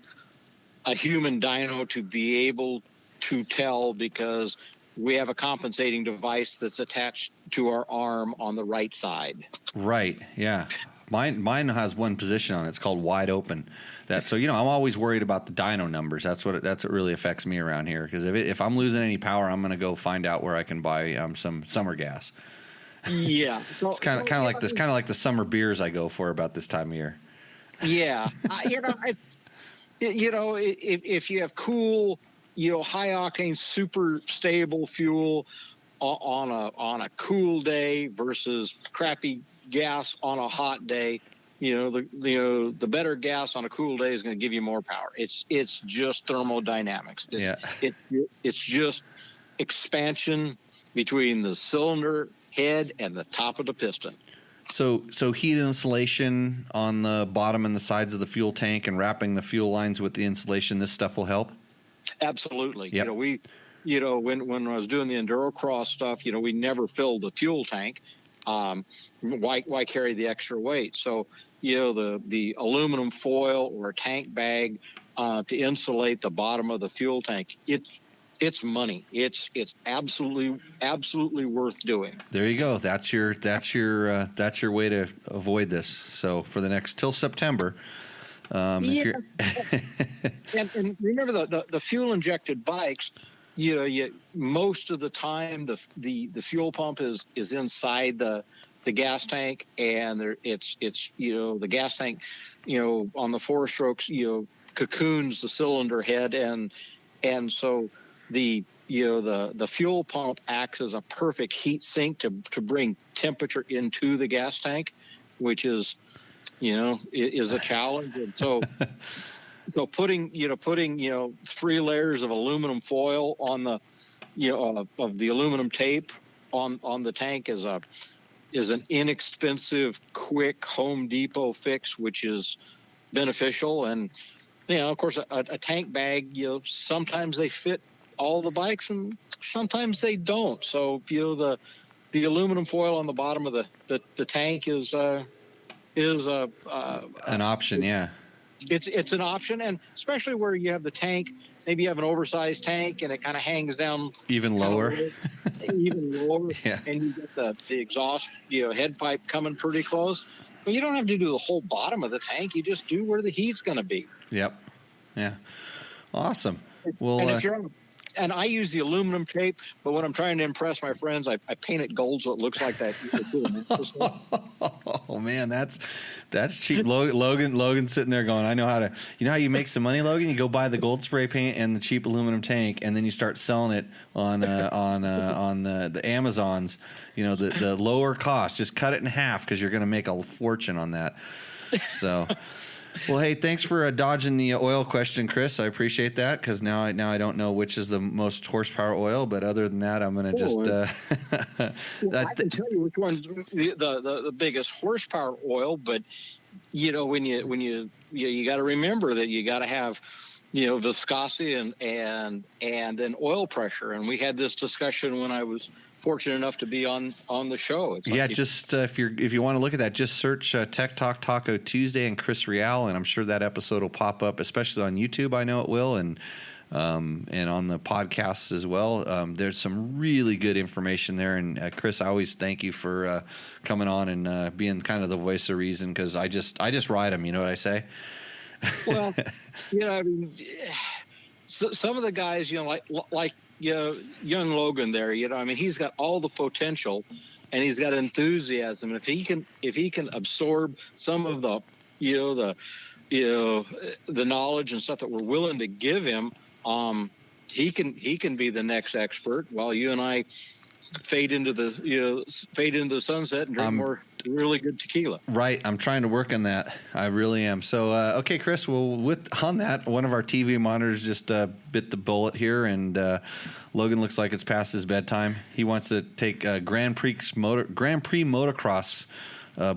a human dyno to be able to tell, because we have a compensating device that's attached to our arm on the right side. Right. Yeah. Mine has one position on it. It's called wide open. So I'm always worried about the dyno numbers. That's what really affects me around here. Because if I'm losing any power, I'm going to go find out where I can buy some summer gas. Yeah, it's kind of like this, kind of like the summer beers I go for about this time of year. Yeah, if you have cool, high octane, super stable fuel on a cool day versus crappy gas on a hot day, the better gas on a cool day is going to give you more power. It's just thermodynamics. It's just expansion between the cylinder head and the top of the piston. So heat insulation on the bottom and the sides of the fuel tank and wrapping the fuel lines with the insulation, this stuff will help? Absolutely. Yep. When I was doing the enduro cross stuff, we never filled the fuel tank. Why carry the extra weight? So, the aluminum foil or a tank bag to insulate the bottom of the fuel tank, it's money. It's absolutely worth doing. There you go. That's your way to avoid this. So for the next till September, if you're and remember the fuel injected bikes, most of the time the fuel pump is inside the gas tank, and it's the gas tank, on the 4-strokes, cocoons the cylinder head, and so the fuel pump acts as a perfect heat sink to bring temperature into the gas tank, which is a challenge. And so putting 3 layers of aluminum foil on the of the aluminum tape on the tank is an inexpensive, quick Home Depot fix, which is beneficial. And of course, a tank bag, sometimes they fit all the bikes and sometimes they don't. So the aluminum foil on the bottom of the tank is an option. Yeah, it's an option, and especially where you have the tank, maybe you have an oversized tank and it kind of hangs down even lower. Yeah. And you get the exhaust head pipe coming pretty close. But you don't have to do the whole bottom of the tank. You just do where the heat's going to be. Yep. Yeah. Awesome. Well, and if you're and I use the aluminum tape, but when I'm trying to impress my friends, I paint it gold so it looks like that. Oh man, that's cheap. Logan's sitting there going, I know how to. You know how you make some money, Logan? You go buy the gold spray paint and the cheap aluminum tank, and then you start selling it on the Amazons. The lower cost. Just cut it in half because you're going to make a fortune on that. So. Well, hey, thanks for dodging the oil question, Chris. I appreciate that, because now I don't know which is the most horsepower oil, but other than that, I'm going to just. I can tell you which one's the biggest horsepower oil, but when you got to remember that you got to have viscosity and then oil pressure, and we had this discussion when I was fortunate enough to be on the show. It's just if you want to look at that, just search Tech Talk Taco Tuesday and Chris Real, and I'm sure that episode will pop up, especially on YouTube. I know it will, and on the podcasts as well. There's some really good information there, and Chris, I always thank you for coming on and being kind of the voice of reason, because I just ride them. You know what I say? Well, I mean, some of the guys, like young Logan there, I mean, he's got all the potential and he's got enthusiasm. And if he can absorb some of the knowledge and stuff that we're willing to give him, he can be the next expert, while you and I fade into the sunset and drink more really good tequila. Right. I'm trying to work on that. I really am. So, okay, Chris, well, on that, one of our TV monitors just bit the bullet here, and Logan looks like it's past his bedtime. He wants to take Grand Prix motocross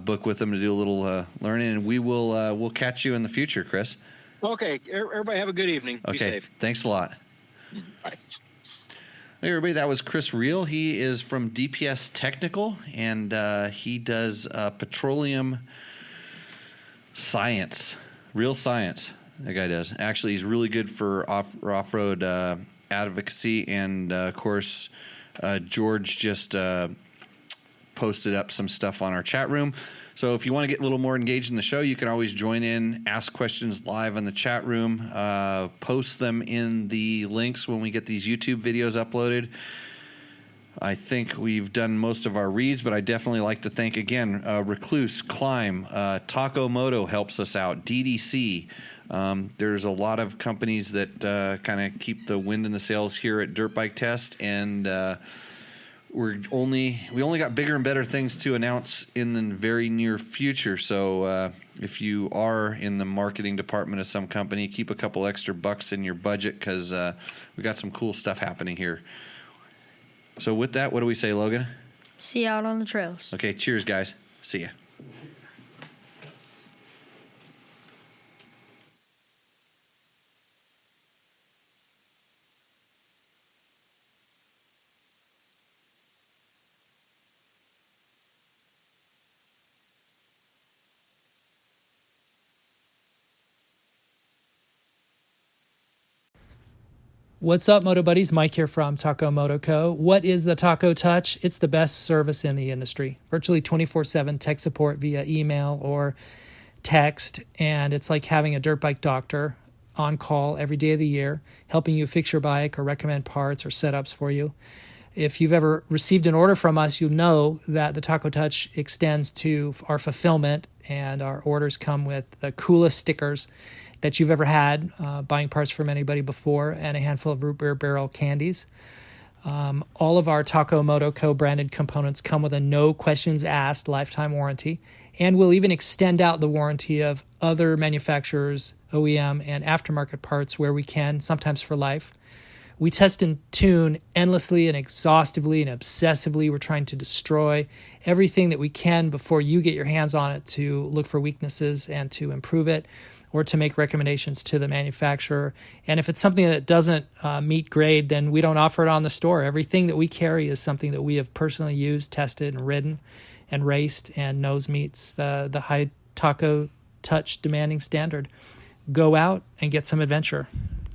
book with him to do a little learning, and we'll catch you in the future, Chris. Okay. Everybody have a good evening. Okay. Be safe. Thanks a lot. Bye. Hey, everybody, that was Chris Reel. He is from DPS Technical, and he does petroleum science, real science. That guy does. Actually, he's really good for off-road advocacy, and, of course, George just posted up some stuff on our chat room. So if you want to get a little more engaged in the show, you can always join in, ask questions live in the chat room, post them in the links when we get these YouTube videos uploaded. I think we've done most of our reads, but I definitely like to thank, again, Recluse, Climb, Taco Moto helps us out, DDC. There's a lot of companies that kind of keep the wind in the sails here at Dirt Bike Test, and we only got bigger and better things to announce in the very near future. So if you are in the marketing department of some company, keep a couple extra bucks in your budget, because we got some cool stuff happening here. So with that, what do we say, Logan? See you out on the trails. Okay, cheers, guys. See ya. What's up, Moto Buddies? Mike here from Taco Moto Co. What is the Taco Touch? It's the best service in the industry. Virtually 24/7 tech support via email or text, and it's like having a dirt bike doctor on call every day of the year, helping you fix your bike or recommend parts or setups for you. If you've ever received an order from us, you'll know that the Taco Touch extends to our fulfillment, and our orders come with the coolest stickers that you've ever had, buying parts from anybody before, and a handful of root beer barrel candies. All of our Taco Moto Co. branded components come with a no questions asked lifetime warranty, and we'll even extend out the warranty of other manufacturers, OEM, and aftermarket parts where we can, sometimes for life. We test and tune endlessly and exhaustively and obsessively. We're trying to destroy everything that we can before you get your hands on it, to look for weaknesses and to improve it, or to make recommendations to the manufacturer. And if it's something that doesn't meet grade, then we don't offer it on the store. Everything that we carry is something that we have personally used, tested, and ridden, and raced, and knows meets the high Taco Touch demanding standard. Go out and get some adventure.